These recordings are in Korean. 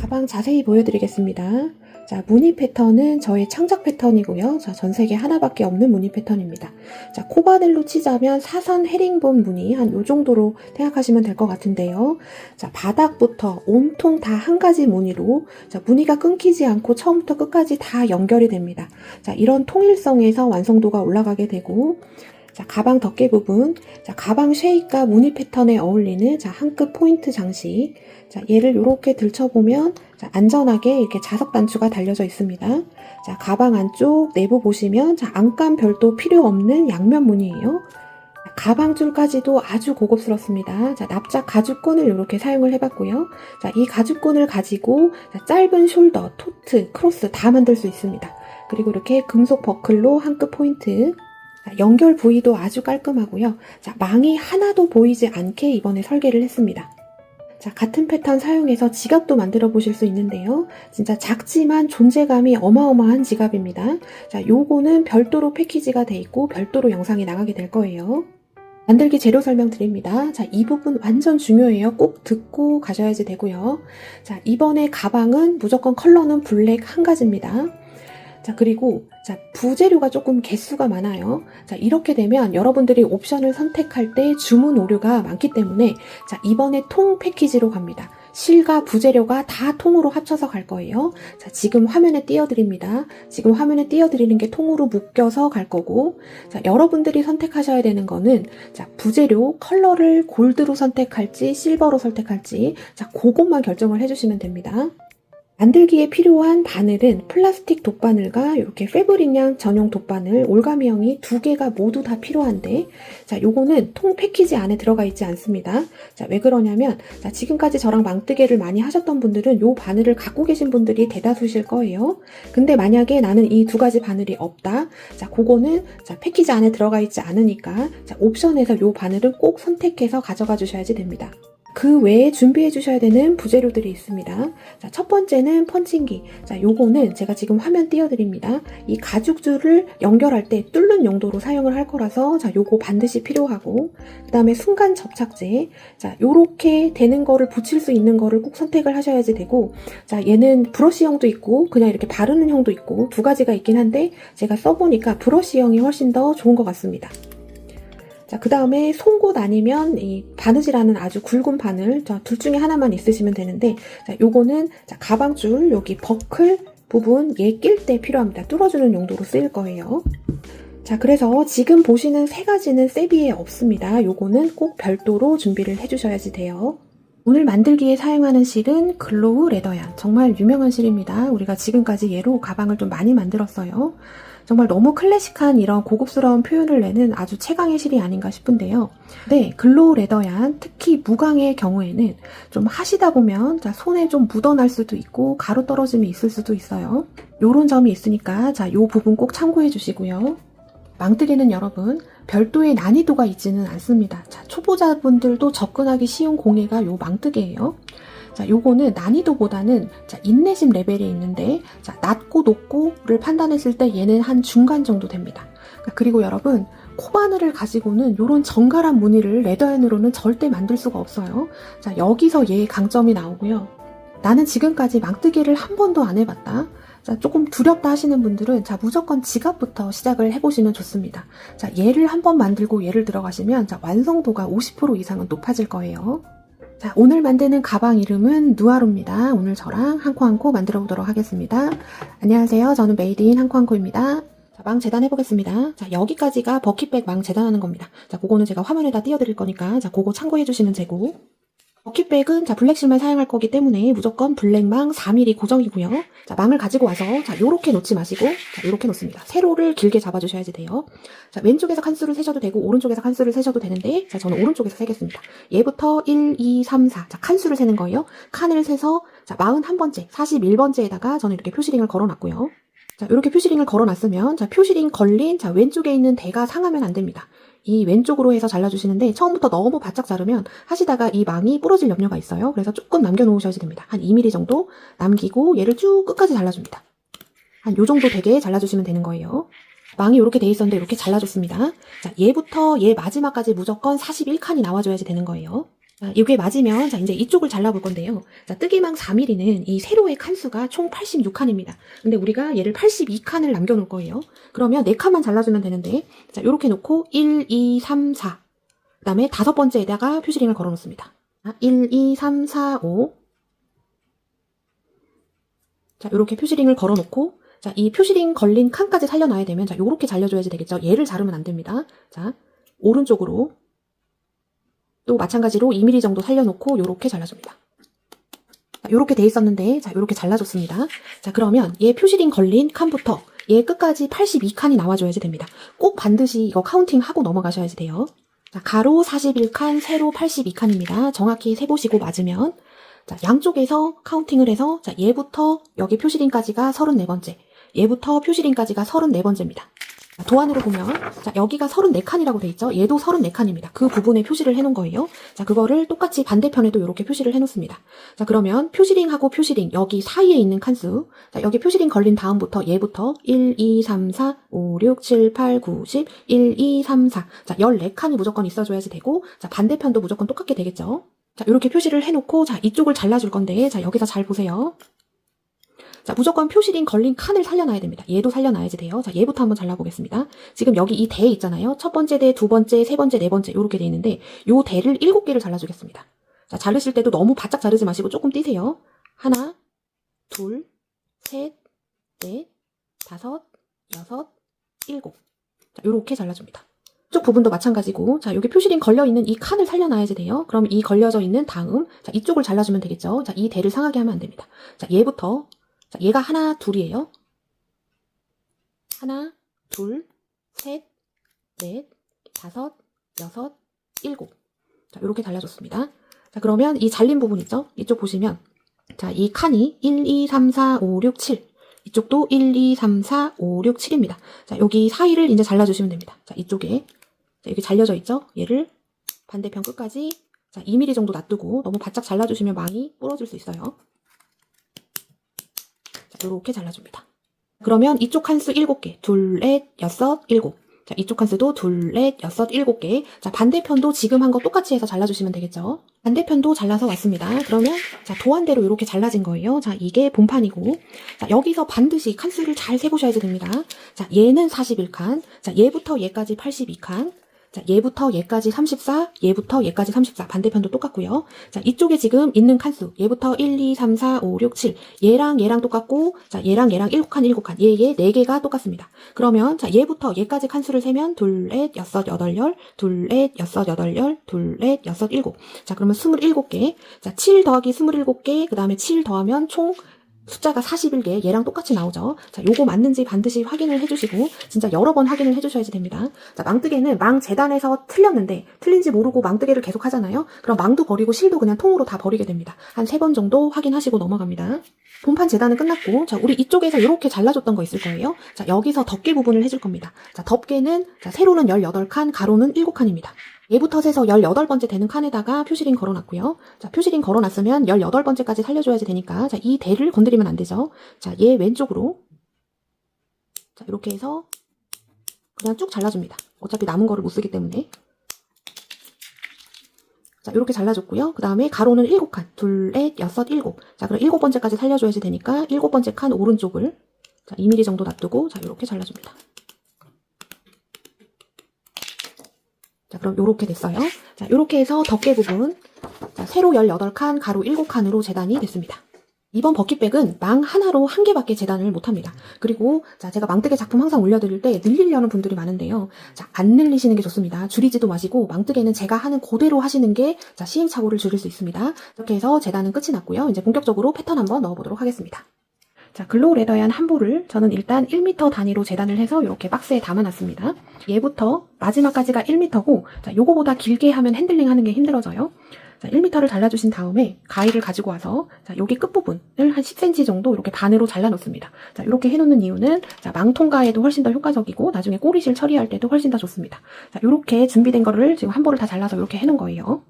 가방 자세히 보여드리겠습니다. 자, 무늬 패턴은 저의 창작 패턴이고요. 자, 전 세계 하나밖에 없는 무늬 패턴입니다. 자, 코바늘로 치자면 사선 헤링본 무늬 한 요 정도로 생각하시면 될 것 같은데요. 자, 바닥부터 온통 다 한 가지 무늬로 자, 무늬가 끊기지 않고 처음부터 끝까지 다 연결이 됩니다. 자, 이런 통일성에서 완성도가 올라가게 되고 자, 가방 덮개 부분, 자, 가방 쉐입과 무늬 패턴에 어울리는 자, 한 끗 포인트 장식. 자, 얘를 이렇게 들쳐보면 자, 안전하게 이렇게 자석 단추가 달려져 있습니다. 자, 가방 안쪽 내부 보시면 자, 안감 별도 필요 없는 양면 무늬예요. 자, 가방 줄까지도 아주 고급스럽습니다. 자, 납작 가죽끈을 이렇게 사용을 해봤고요. 자, 이 가죽끈을 가지고 자, 짧은 숄더, 토트, 크로스 다 만들 수 있습니다. 그리고 이렇게 금속 버클로 한 끗 포인트. 연결 부위도 아주 깔끔하고요. 자, 망이 하나도 보이지 않게 이번에 설계를 했습니다. 자, 같은 패턴 사용해서 지갑도 만들어 보실 수 있는데요. 진짜 작지만 존재감이 어마어마한 지갑입니다. 자, 요거는 별도로 패키지가 돼 있고 별도로 영상이 나가게 될 거예요. 만들기 재료 설명드립니다. 자, 이 부분 완전 중요해요. 꼭 듣고 가셔야지 되고요. 자, 이번에 가방은 무조건 컬러는 블랙 한 가지입니다. 자, 그리고 자, 부재료가 조금 개수가 많아요. 자, 이렇게 되면 여러분들이 옵션을 선택할 때 주문 오류가 많기 때문에 자, 이번에 통 패키지로 갑니다. 실과 부재료가 다 통으로 합쳐서 갈 거예요. 자, 지금 화면에 띄워드립니다. 지금 화면에 띄워드리는 게 통으로 묶여서 갈 거고 자, 여러분들이 선택하셔야 되는 거는 자, 부재료 컬러를 골드로 선택할지 실버로 선택할지 자, 그것만 결정을 해주시면 됩니다. 만들기에 필요한 바늘은 플라스틱 돗바늘과 이렇게 패브릭양 전용 돗바늘 올가미형이 두 개가 모두 다 필요한데 자, 요거는 통 패키지 안에 들어가 있지 않습니다. 자, 왜 그러냐면 자, 지금까지 저랑 망뜨개를 많이 하셨던 분들은 요 바늘을 갖고 계신 분들이 대다수실 거예요. 근데 만약에 나는 이 두 가지 바늘이 없다. 자, 그거는 자, 패키지 안에 들어가 있지 않으니까 자, 옵션에서 요 바늘을 꼭 선택해서 가져가 주셔야지 됩니다. 그 외에 준비해 주셔야 되는 부재료들이 있습니다. 자, 첫 번째는 펀칭기. 자, 요거는 제가 지금 화면 띄워드립니다. 이 가죽줄을 연결할 때 뚫는 용도로 사용을 할 거라서 자, 요거 반드시 필요하고 그 다음에 순간 접착제. 자, 요렇게 되는 거를 붙일 수 있는 거를 꼭 선택을 하셔야지 되고 자, 얘는 브러쉬형도 있고 그냥 이렇게 바르는 형도 있고 두 가지가 있긴 한데 제가 써보니까 브러쉬형이 훨씬 더 좋은 것 같습니다. 자, 그 다음에 송곳 아니면 이 바느질하는 아주 굵은 바늘, 자, 둘 중에 하나만 있으시면 되는데, 자, 요거는 자, 가방줄 여기 버클 부분 얘 낄 때 필요합니다. 뚫어주는 용도로 쓰일 거예요. 자, 그래서 지금 보시는 세 가지는 세비에 없습니다. 요거는 꼭 별도로 준비를 해주셔야지 돼요. 오늘 만들기에 사용하는 실은 글로우 레더얀. 정말 유명한 실입니다. 우리가 지금까지 얘로 가방을 좀 많이 만들었어요. 정말 너무 클래식한 이런 고급스러운 표현을 내는 아주 최강의 실이 아닌가 싶은데요. 네, 글로우 레더얀, 특히 무광의 경우에는 좀 하시다 보면 자, 손에 좀 묻어날 수도 있고 가루 떨어짐이 있을 수도 있어요. 요런 점이 있으니까 자, 요 부분 꼭 참고해 주시고요. 망뜨개는 여러분 별도의 난이도가 있지는 않습니다. 자, 초보자분들도 접근하기 쉬운 공예가 요 망뜨개예요. 자, 요거는 난이도보다는 자, 인내심 레벨이 있는데 자, 낮고 높고를 판단했을 때 얘는 한 중간 정도 됩니다. 그리고 여러분 코바늘을 가지고는 요런 정갈한 무늬를 레더앤으로는 절대 만들 수가 없어요. 자, 여기서 얘의 강점이 나오고요. 나는 지금까지 망뜨개를 한 번도 안 해봤다. 자, 조금 두렵다 하시는 분들은 자, 무조건 지갑부터 시작을 해보시면 좋습니다. 자, 얘를 한 번 만들고 얘를 들어가시면 자, 완성도가 50% 이상은 높아질 거예요. 자, 오늘 만드는 가방 이름은 누아루입니다. 오늘 저랑 한코한코 만들어 보도록 하겠습니다. 안녕하세요. 저는 메이드인 한코한코입니다. 자, 망 재단해 보겠습니다. 자, 여기까지가 버킷백 망 재단하는 겁니다. 자, 그거는 제가 화면에다 띄워드릴 거니까 자, 그거 참고해 주시면 되고 버킷백은 자, 블랙실만 사용할 거기 때문에 무조건 블랙망 4mm 고정이고요. 자, 망을 가지고 와서 자, 요렇게 놓지 마시고 자, 요렇게 놓습니다. 세로를 길게 잡아주셔야지 돼요. 자, 왼쪽에서 칸수를 세셔도 되고 오른쪽에서 칸수를 세셔도 되는데 자, 저는 오른쪽에서 세겠습니다. 얘부터 1, 2, 3, 4 자, 칸수를 세는 거예요. 칸을 세서 자, 41번째, 41번째에다가 저는 이렇게 표시링을 걸어놨고요. 자, 이렇게 표시링을 걸어놨으면 자, 표시링 걸린 자, 왼쪽에 있는 대가 상하면 안 됩니다. 이 왼쪽으로 해서 잘라주시는데 처음부터 너무 바짝 자르면 하시다가 이 망이 부러질 염려가 있어요. 그래서 조금 남겨놓으셔야 됩니다. 한 2mm 정도 남기고 얘를 쭉 끝까지 잘라줍니다. 한 요 정도 되게 잘라주시면 되는 거예요. 망이 이렇게 돼 있었는데 이렇게 잘라줬습니다. 자, 얘부터 얘 마지막까지 무조건 41칸이 나와줘야지 되는 거예요. 자, 이게 맞으면, 자, 이제 이쪽을 잘라볼 건데요. 자, 뜨개망 4mm는 이 세로의 칸수가 총 86칸입니다. 근데 우리가 얘를 82칸을 남겨놓을 거예요. 그러면 4칸만 잘라주면 되는데, 자, 요렇게 놓고 1, 2, 3, 4. 그 다음에 5번째에다가 표시링을 걸어 놓습니다. 1, 2, 3, 4, 5. 자, 요렇게 표시링을 걸어 놓고, 자, 이 표시링 걸린 칸까지 살려놔야 되면, 자, 요렇게 잘려줘야지 되겠죠. 얘를 자르면 안 됩니다. 자, 오른쪽으로. 또 마찬가지로 2mm 정도 살려놓고 요렇게 잘라줍니다. 자, 요렇게 돼 있었는데 자 요렇게 잘라줬습니다. 자 그러면 얘 표시링 걸린 칸부터 얘 끝까지 82칸이 나와줘야지 됩니다. 꼭 반드시 이거 카운팅하고 넘어가셔야지 돼요. 자 가로 41칸, 세로 82칸입니다. 정확히 세보시고 맞으면 자 양쪽에서 카운팅을 해서 자 얘부터 여기 표시링까지가 34번째, 얘부터 표시링까지가 34번째입니다. 도안으로 보면 자 여기가 34칸이라고 돼 있죠. 얘도 34칸입니다. 그 부분에 표시를 해놓은 거예요. 자 그거를 똑같이 반대편에도 이렇게 표시를 해놓습니다. 자 그러면 표시링하고 표시링 여기 사이에 있는 칸수, 자 여기 표시링 걸린 다음부터 얘부터 1, 2, 3, 4, 5, 6, 7, 8, 9, 10, 1, 2, 3, 4. 자 14칸이 무조건 있어줘야지 되고 자 반대편도 무조건 똑같게 되겠죠. 자 이렇게 표시를 해놓고 자 이쪽을 잘라줄 건데 자 여기서 잘 보세요. 자, 무조건 표시링 걸린 칸을 살려놔야 됩니다. 얘도 살려놔야지 돼요. 자, 얘부터 한번 잘라보겠습니다. 지금 여기 이 대 있잖아요. 첫 번째 대, 두 번째, 세 번째, 네 번째 이렇게 돼 있는데 요 대를 7개를 잘라주겠습니다. 자, 자르실 때도 너무 바짝 자르지 마시고 조금 띄세요. 하나, 둘, 셋, 넷, 다섯, 여섯, 일곱. 자, 요렇게 잘라줍니다. 이쪽 부분도 마찬가지고 자, 여기 표시링 걸려있는 이 칸을 살려놔야지 돼요. 그럼 이 걸려져 있는 다음 자, 이쪽을 잘라주면 되겠죠. 자, 이 대를 상하게 하면 안 됩니다. 자, 얘부터 자, 얘가 하나, 둘이에요. 하나, 둘, 셋, 넷, 다섯, 여섯, 일곱. 자, 요렇게 잘라줬습니다. 자, 그러면 이 잘린 부분 있죠? 이쪽 보시면, 자, 이 칸이 1, 2, 3, 4, 5, 6, 7. 이쪽도 1, 2, 3, 4, 5, 6, 7입니다. 자, 여기 사이를 이제 잘라주시면 됩니다. 자, 이쪽에. 자, 여기 잘려져 있죠? 얘를 반대편 끝까지, 자, 2mm 정도 놔두고 너무 바짝 잘라주시면 망이 부러질 수 있어요. 이렇게 잘라줍니다. 그러면 이쪽 칸수 7개, 둘, 넷, 여섯, 일곱. 자, 이쪽 칸수도 둘, 넷, 여섯, 7개. 자, 반대편도 지금 한 거 똑같이 해서 잘라주시면 되겠죠. 반대편도 잘라서 왔습니다. 그러면 자, 도안대로 이렇게 잘라진 거예요. 자, 이게 본판이고 자, 여기서 반드시 칸수를 잘 세보셔야지 됩니다. 자, 얘는 41칸, 자, 얘부터 얘까지 82칸, 자, 얘부터 얘까지 34, 얘부터 얘까지 34. 반대편도 똑같고요. 자, 이쪽에 지금 있는 칸수. 얘부터 1, 2, 3, 4, 5, 6, 7. 얘랑 똑같고, 자, 얘랑 7칸, 7칸. 얘 4개가 똑같습니다. 그러면, 자, 얘부터 얘까지 칸수를 세면, 둘, 넷, 여섯, 여덟, 열, 둘, 넷, 여섯, 여덟, 열, 둘, 넷, 여섯, 일곱. 자, 그러면 27개. 자, 7 더하기 27개. 그 다음에 7 더하면 총 숫자가 41개, 얘랑 똑같이 나오죠. 자, 요거 맞는지 반드시 확인을 해주시고 진짜 여러 번 확인을 해주셔야지 됩니다. 자, 망뜨개는 망 재단에서 틀렸는데 틀린지 모르고 망뜨개를 계속 하잖아요. 그럼 망도 버리고 실도 그냥 통으로 다 버리게 됩니다. 한 3번 정도 확인하시고 넘어갑니다. 본판 재단은 끝났고 자, 우리 이쪽에서 이렇게 잘라줬던 거 있을 거예요. 자, 여기서 덮개 부분을 해줄 겁니다. 자, 덮개는 자, 세로는 18칸, 가로는 7칸입니다. 얘부터 세서 18번째 되는 칸에다가 표시링 걸어놨고요. 자, 표시링 걸어놨으면 18번째까지 살려줘야지 되니까 자, 이 대를 건드리면 안 되죠. 자, 얘 왼쪽으로 자, 이렇게 해서 그냥 쭉 잘라줍니다. 어차피 남은 거를 못 쓰기 때문에 자, 이렇게 잘라줬고요. 그 다음에 가로는 7칸, 둘, 넷, 여섯, 일곱. 자, 그럼 7번째까지 살려줘야지 되니까 7번째 칸 오른쪽을 자, 2mm 정도 놔두고 자, 이렇게 잘라줍니다. 자, 그럼 요렇게 됐어요. 자, 요렇게 해서 덮개 부분 자, 세로 18칸, 가로 7칸으로 재단이 됐습니다. 이번 버킷백은 망 하나로 한 개밖에 재단을 못합니다. 그리고 자, 제가 망뜨개 작품 항상 올려드릴 때 늘리려는 분들이 많은데요. 자, 안 늘리시는 게 좋습니다. 줄이지도 마시고 망뜨개는 제가 하는 그대로 하시는 게 자, 시행착오를 줄일 수 있습니다. 이렇게 해서 재단은 끝이 났고요. 이제 본격적으로 패턴 한번 넣어보도록 하겠습니다. 자, 글로우 레더얀 한 볼을 저는 일단 1m 단위로 재단을 해서 이렇게 박스에 담아놨습니다. 얘부터 마지막까지가 1m고 자, 요거보다 길게 하면 핸들링 하는 게 힘들어져요. 자, 1m를 잘라주신 다음에 가위를 가지고 와서 자, 여기 끝부분을 한 10cm 정도 이렇게 반으로 잘라 놓습니다. 자, 이렇게 해놓는 이유는 자, 망통가에도 훨씬 더 효과적이고 나중에 꼬리실 처리할 때도 훨씬 더 좋습니다. 자, 이렇게 준비된 거를 지금 한 볼을 다 잘라서 이렇게 해놓은 거예요.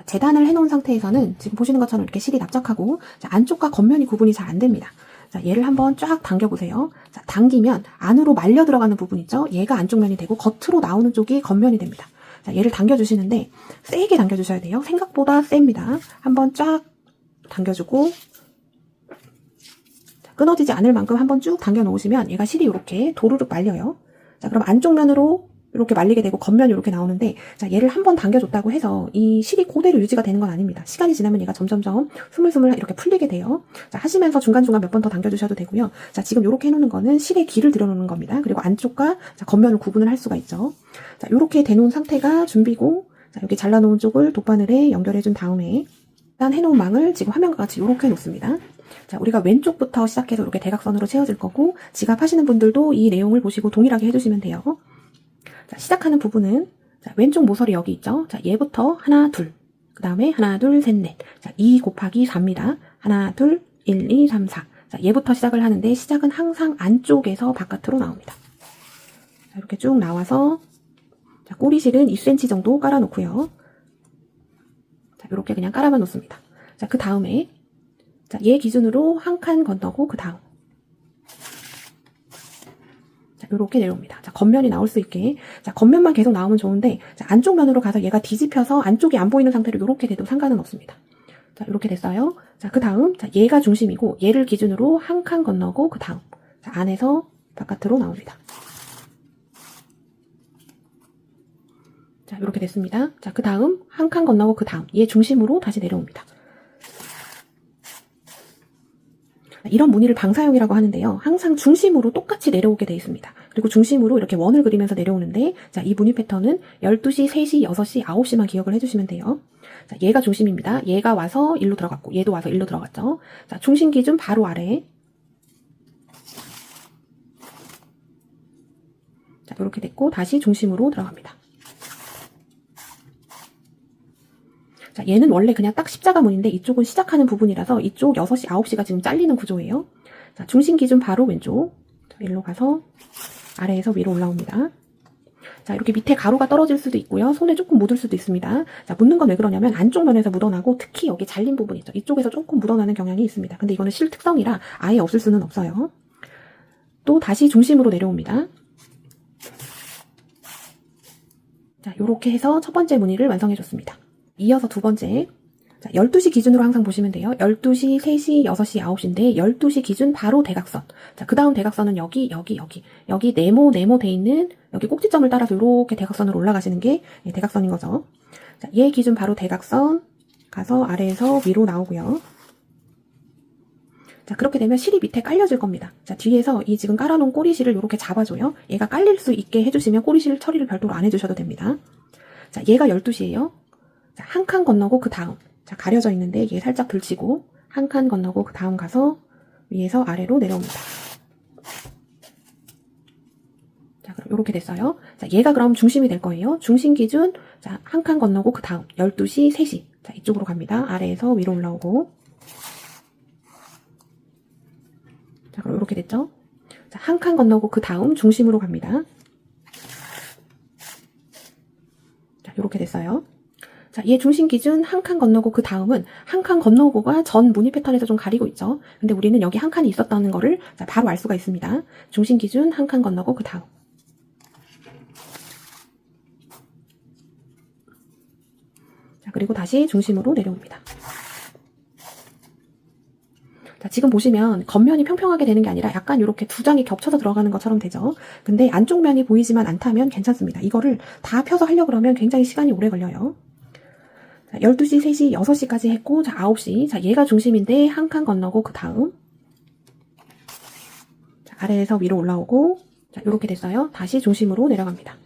재단을 해놓은 상태에서는 지금 보시는 것처럼 이렇게 실이 납작하고 자, 안쪽과 겉면이 구분이 잘 안 됩니다. 자, 얘를 한번 쫙 당겨보세요. 자, 당기면 안으로 말려 들어가는 부분 있죠? 얘가 안쪽 면이 되고 겉으로 나오는 쪽이 겉면이 됩니다. 자, 얘를 당겨주시는데 세게 당겨주셔야 돼요. 생각보다 셉니다. 한번 쫙 당겨주고 자, 끊어지지 않을 만큼 한번 쭉 당겨 놓으시면 얘가 실이 이렇게 도루룩 말려요. 자, 그럼 안쪽 면으로 이렇게 말리게 되고 겉면이 이렇게 나오는데 자, 얘를 한번 당겨줬다고 해서 이 실이 그대로 유지가 되는 건 아닙니다. 시간이 지나면 얘가 점점점 스물스물 이렇게 풀리게 돼요. 자, 하시면서 중간중간 몇 번 더 당겨주셔도 되고요. 자, 지금 이렇게 해놓는 거는 실에 길을 들여놓는 겁니다. 그리고 안쪽과 자, 겉면을 구분을 할 수가 있죠. 자, 이렇게 대놓은 상태가 준비고 자, 여기 잘라놓은 쪽을 돗바늘에 연결해준 다음에 일단 해놓은 망을 지금 화면과 같이 이렇게 놓습니다. 자, 우리가 왼쪽부터 시작해서 이렇게 대각선으로 채워질 거고 지갑하시는 분들도 이 내용을 보시고 동일하게 해주시면 돼요. 자, 시작하는 부분은 자, 왼쪽 모서리 여기 있죠. 자, 얘부터 하나, 둘. 그 다음에 하나, 둘, 셋, 넷. 자, 2 곱하기 4입니다. 하나, 둘, 1, 2, 3, 4. 자, 얘부터 시작을 하는데 시작은 항상 안쪽에서 바깥으로 나옵니다. 자, 이렇게 쭉 나와서 자, 꼬리실은 2cm 정도 깔아놓고요. 자, 이렇게 그냥 깔아만 놓습니다. 자, 그 다음에 자, 얘 기준으로 한 칸 건너고 그 다음 이렇게 내려옵니다. 자, 겉면이 나올 수 있게. 자, 겉면만 계속 나오면 좋은데, 자, 안쪽 면으로 가서 얘가 뒤집혀서 안쪽이 안 보이는 상태로 이렇게 돼도 상관은 없습니다. 자, 이렇게 됐어요. 자, 그 다음, 자, 얘가 중심이고, 얘를 기준으로 한 칸 건너고, 그 다음. 자, 안에서 바깥으로 나옵니다. 자, 이렇게 됐습니다. 자, 그 다음, 한 칸 건너고, 그 다음. 얘 중심으로 다시 내려옵니다. 이런 무늬를 방사형이라고 하는데요. 항상 중심으로 똑같이 내려오게 되어 있습니다. 그리고 중심으로 이렇게 원을 그리면서 내려오는데 자, 이 무늬 패턴은 12시, 3시, 6시, 9시만 기억을 해주시면 돼요. 자, 얘가 중심입니다. 얘가 와서 일로 들어갔고 얘도 와서 일로 들어갔죠. 자, 중심 기준 바로 아래. 자, 이렇게 됐고 다시 중심으로 들어갑니다. 자, 얘는 원래 그냥 딱 십자가 무늬인데 이쪽은 시작하는 부분이라서 이쪽 6시, 9시가 지금 잘리는 구조예요. 자, 중심 기준 바로 왼쪽. 자, 일로 가서 아래에서 위로 올라옵니다. 자, 이렇게 밑에 가루가 떨어질 수도 있고요. 손에 조금 묻을 수도 있습니다. 자, 묻는 건 왜 그러냐면 안쪽 면에서 묻어나고 특히 여기 잘린 부분 있죠. 이쪽에서 조금 묻어나는 경향이 있습니다. 근데 이거는 실 특성이라 아예 없을 수는 없어요. 또 다시 중심으로 내려옵니다. 자, 요렇게 해서 첫 번째 무늬를 완성해줬습니다. 이어서 두 번째. 자, 12시 기준으로 항상 보시면 돼요. 12시, 3시, 6시, 9시인데 12시 기준 바로 대각선. 자, 그 다음 대각선은 여기. 여기 네모 돼 있는 여기 꼭지점을 따라서 이렇게 대각선으로 올라가시는 게 대각선인 거죠. 자, 얘 기준 바로 대각선 가서 아래에서 위로 나오고요. 자, 그렇게 되면 실이 밑에 깔려질 겁니다. 자, 뒤에서 이 지금 깔아놓은 꼬리실을 이렇게 잡아줘요. 얘가 깔릴 수 있게 해주시면 꼬리실 처리를 별도로 안 해주셔도 됩니다. 자, 얘가 12시예요. 자, 한 칸 건너고 그 다음. 자, 가려져 있는데 얘 살짝 들치고 한 칸 건너고 그 다음 가서 위에서 아래로 내려옵니다. 자, 그럼 이렇게 됐어요. 자, 얘가 그럼 중심이 될 거예요. 중심 기준 자, 한 칸 건너고 그 다음 12시, 3시. 자, 이쪽으로 갑니다. 아래에서 위로 올라오고. 자, 그럼 이렇게 됐죠? 자, 한 칸 건너고 그 다음 중심으로 갑니다. 자, 이렇게 됐어요. 자, 얘 중심 기준 한 칸 건너고 그 다음은 한 칸 건너고가 전 무늬 패턴에서 좀 가리고 있죠. 근데 우리는 여기 한 칸이 있었다는 거를 자, 바로 알 수가 있습니다. 중심 기준 한 칸 건너고 그 다음. 자, 그리고 다시 중심으로 내려옵니다. 자, 지금 보시면 겉면이 평평하게 되는 게 아니라 약간 이렇게 두 장이 겹쳐서 들어가는 것처럼 되죠. 근데 안쪽 면이 보이지만 않다면 괜찮습니다. 이거를 다 펴서 하려고 그러면 굉장히 시간이 오래 걸려요. 자, 12시, 3시, 6시까지 했고 자, 9시. 자, 얘가 중심인데 한 칸 건너고 그 다음. 자, 아래에서 위로 올라오고 자, 이렇게 됐어요. 다시 중심으로 내려갑니다.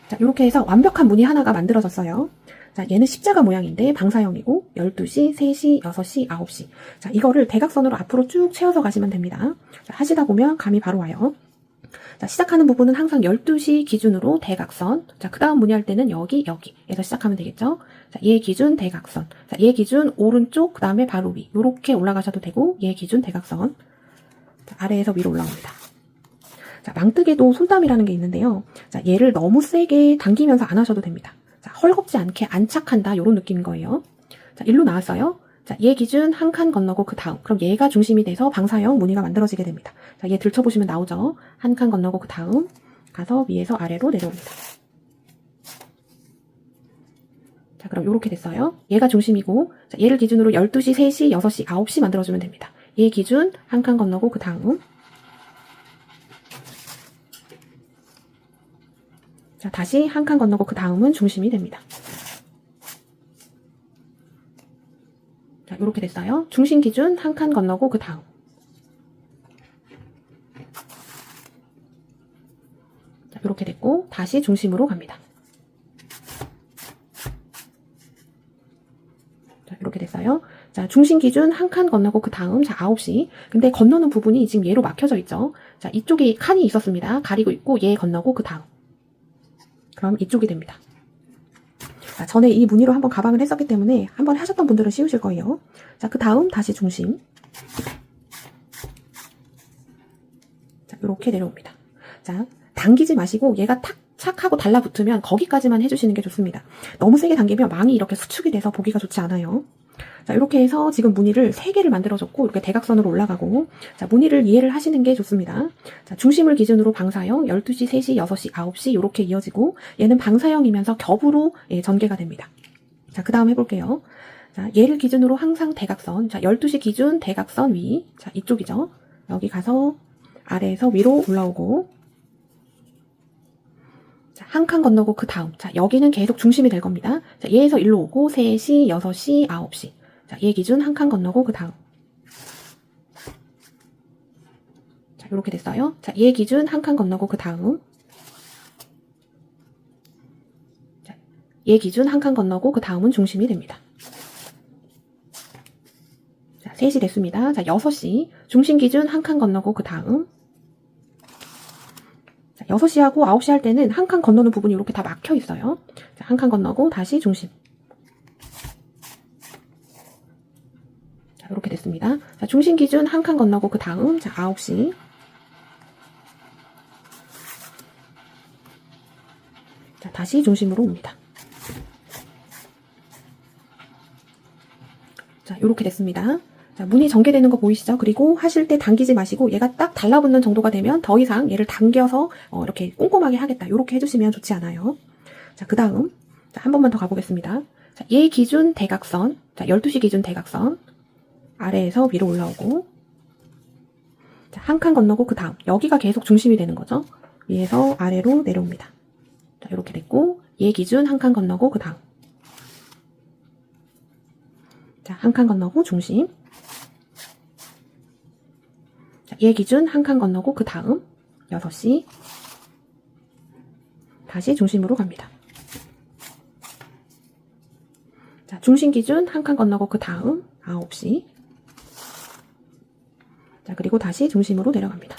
자, 이렇게 해서 완벽한 무늬 하나가 만들어졌어요. 자, 얘는 십자가 모양인데 방사형이고 12시, 3시, 6시, 9시. 자, 이거를 대각선으로 앞으로 쭉 채워서 가시면 됩니다. 자, 하시다 보면 감이 바로 와요. 자, 시작하는 부분은 항상 12시 기준으로 대각선. 자, 그 다음 무늬할 때는 여기에서 시작하면 되겠죠. 자, 얘 기준 대각선. 자, 얘 기준 오른쪽, 그 다음에 바로 위. 요렇게 올라가셔도 되고, 얘 기준 대각선. 자, 아래에서 위로 올라옵니다. 자, 망뜨개도 손땀이라는 게 있는데요. 자, 얘를 너무 세게 당기면서 안 하셔도 됩니다. 자, 헐겁지 않게 안착한다. 요런 느낌인 거예요. 자, 일로 나왔어요. 자, 얘 기준 한 칸 건너고 그 다음. 그럼 얘가 중심이 돼서 방사형 무늬가 만들어지게 됩니다. 자, 얘 들춰보시면 나오죠. 한 칸 건너고 그 다음. 가서 위에서 아래로 내려옵니다. 자, 그럼 이렇게 됐어요. 얘가 중심이고, 자, 얘를 기준으로 12시, 3시, 6시, 9시 만들어주면 됩니다. 얘 기준 한 칸 건너고 그 다음, 자, 다시 한 칸 건너고 그 다음은 중심이 됩니다. 자, 이렇게 됐어요. 중심 기준 한 칸 건너고 그 다음. 자, 이렇게 됐고, 다시 중심으로 갑니다. 자, 이렇게 됐어요. 자, 중심 기준 한 칸 건너고 그 다음, 자, 9시. 근데 건너는 부분이 지금 얘로 막혀져 있죠. 자, 이쪽이 칸이 있었습니다. 가리고 있고, 얘 건너고 그 다음. 그럼 이쪽이 됩니다. 자, 전에 이 무늬로 한번 가방을 했었기 때문에 한번 하셨던 분들은 쉬우실 거예요. 자, 그 다음 다시 중심. 자, 이렇게 내려옵니다. 자, 당기지 마시고 얘가 탁 착 하고 달라붙으면 거기까지만 해주시는 게 좋습니다. 너무 세게 당기면 망이 이렇게 수축이 돼서 보기가 좋지 않아요. 자, 이렇게 해서 지금 무늬를 3개를 만들어줬고, 이렇게 대각선으로 올라가고, 자, 무늬를 이해를 하시는 게 좋습니다. 자, 중심을 기준으로 방사형, 12시, 3시, 6시, 9시, 이렇게 이어지고, 얘는 방사형이면서 겹으로 전개가 됩니다. 자, 그 다음 해볼게요. 자, 얘를 기준으로 항상 대각선, 자, 12시 기준 대각선 위, 자, 이쪽이죠. 여기 가서 아래에서 위로 올라오고, 자, 한 칸 건너고 그 다음. 자, 여기는 계속 중심이 될 겁니다. 자, 얘에서 일로 오고, 3시, 6시, 9시. 자, 얘 기준 한 칸 건너고 그 다음. 자, 이렇게 됐어요. 자, 얘 기준 한 칸 건너고 그 다음. 자, 얘 기준 한 칸 건너고 그 다음은 중심이 됩니다. 자, 3시 됐습니다. 자, 6시. 중심 기준 한 칸 건너고 그 다음. 자, 6시하고 9시 할 때는 한 칸 건너는 부분이 이렇게 다 막혀 있어요. 자, 한 칸 건너고 다시 중심. 자, 이렇게 됐습니다. 자, 중심 기준 한 칸 건너고 그 다음, 자, 9시. 자, 다시 중심으로 옵니다. 자, 이렇게 됐습니다. 자, 무늬 전개되는 거 보이시죠? 그리고 하실 때 당기지 마시고 얘가 딱 달라붙는 정도가 되면 더 이상 얘를 당겨서 이렇게 꼼꼼하게 하겠다. 이렇게 해주시면 좋지 않아요. 자, 그 다음, 자, 한 번만 더 가보겠습니다. 자, 얘 기준 대각선, 자, 12시 기준 대각선. 아래에서 위로 올라오고, 자, 한 칸 건너고 그 다음. 여기가 계속 중심이 되는 거죠. 위에서 아래로 내려옵니다. 자, 이렇게 됐고, 얘 기준 한 칸 건너고 그 다음. 자, 한 칸 건너고 중심. 자, 얘 기준 한 칸 건너고 그 다음. 6시. 다시 중심으로 갑니다. 자, 중심 기준 한 칸 건너고 그 다음. 9시. 자, 그리고 다시 중심으로 내려갑니다.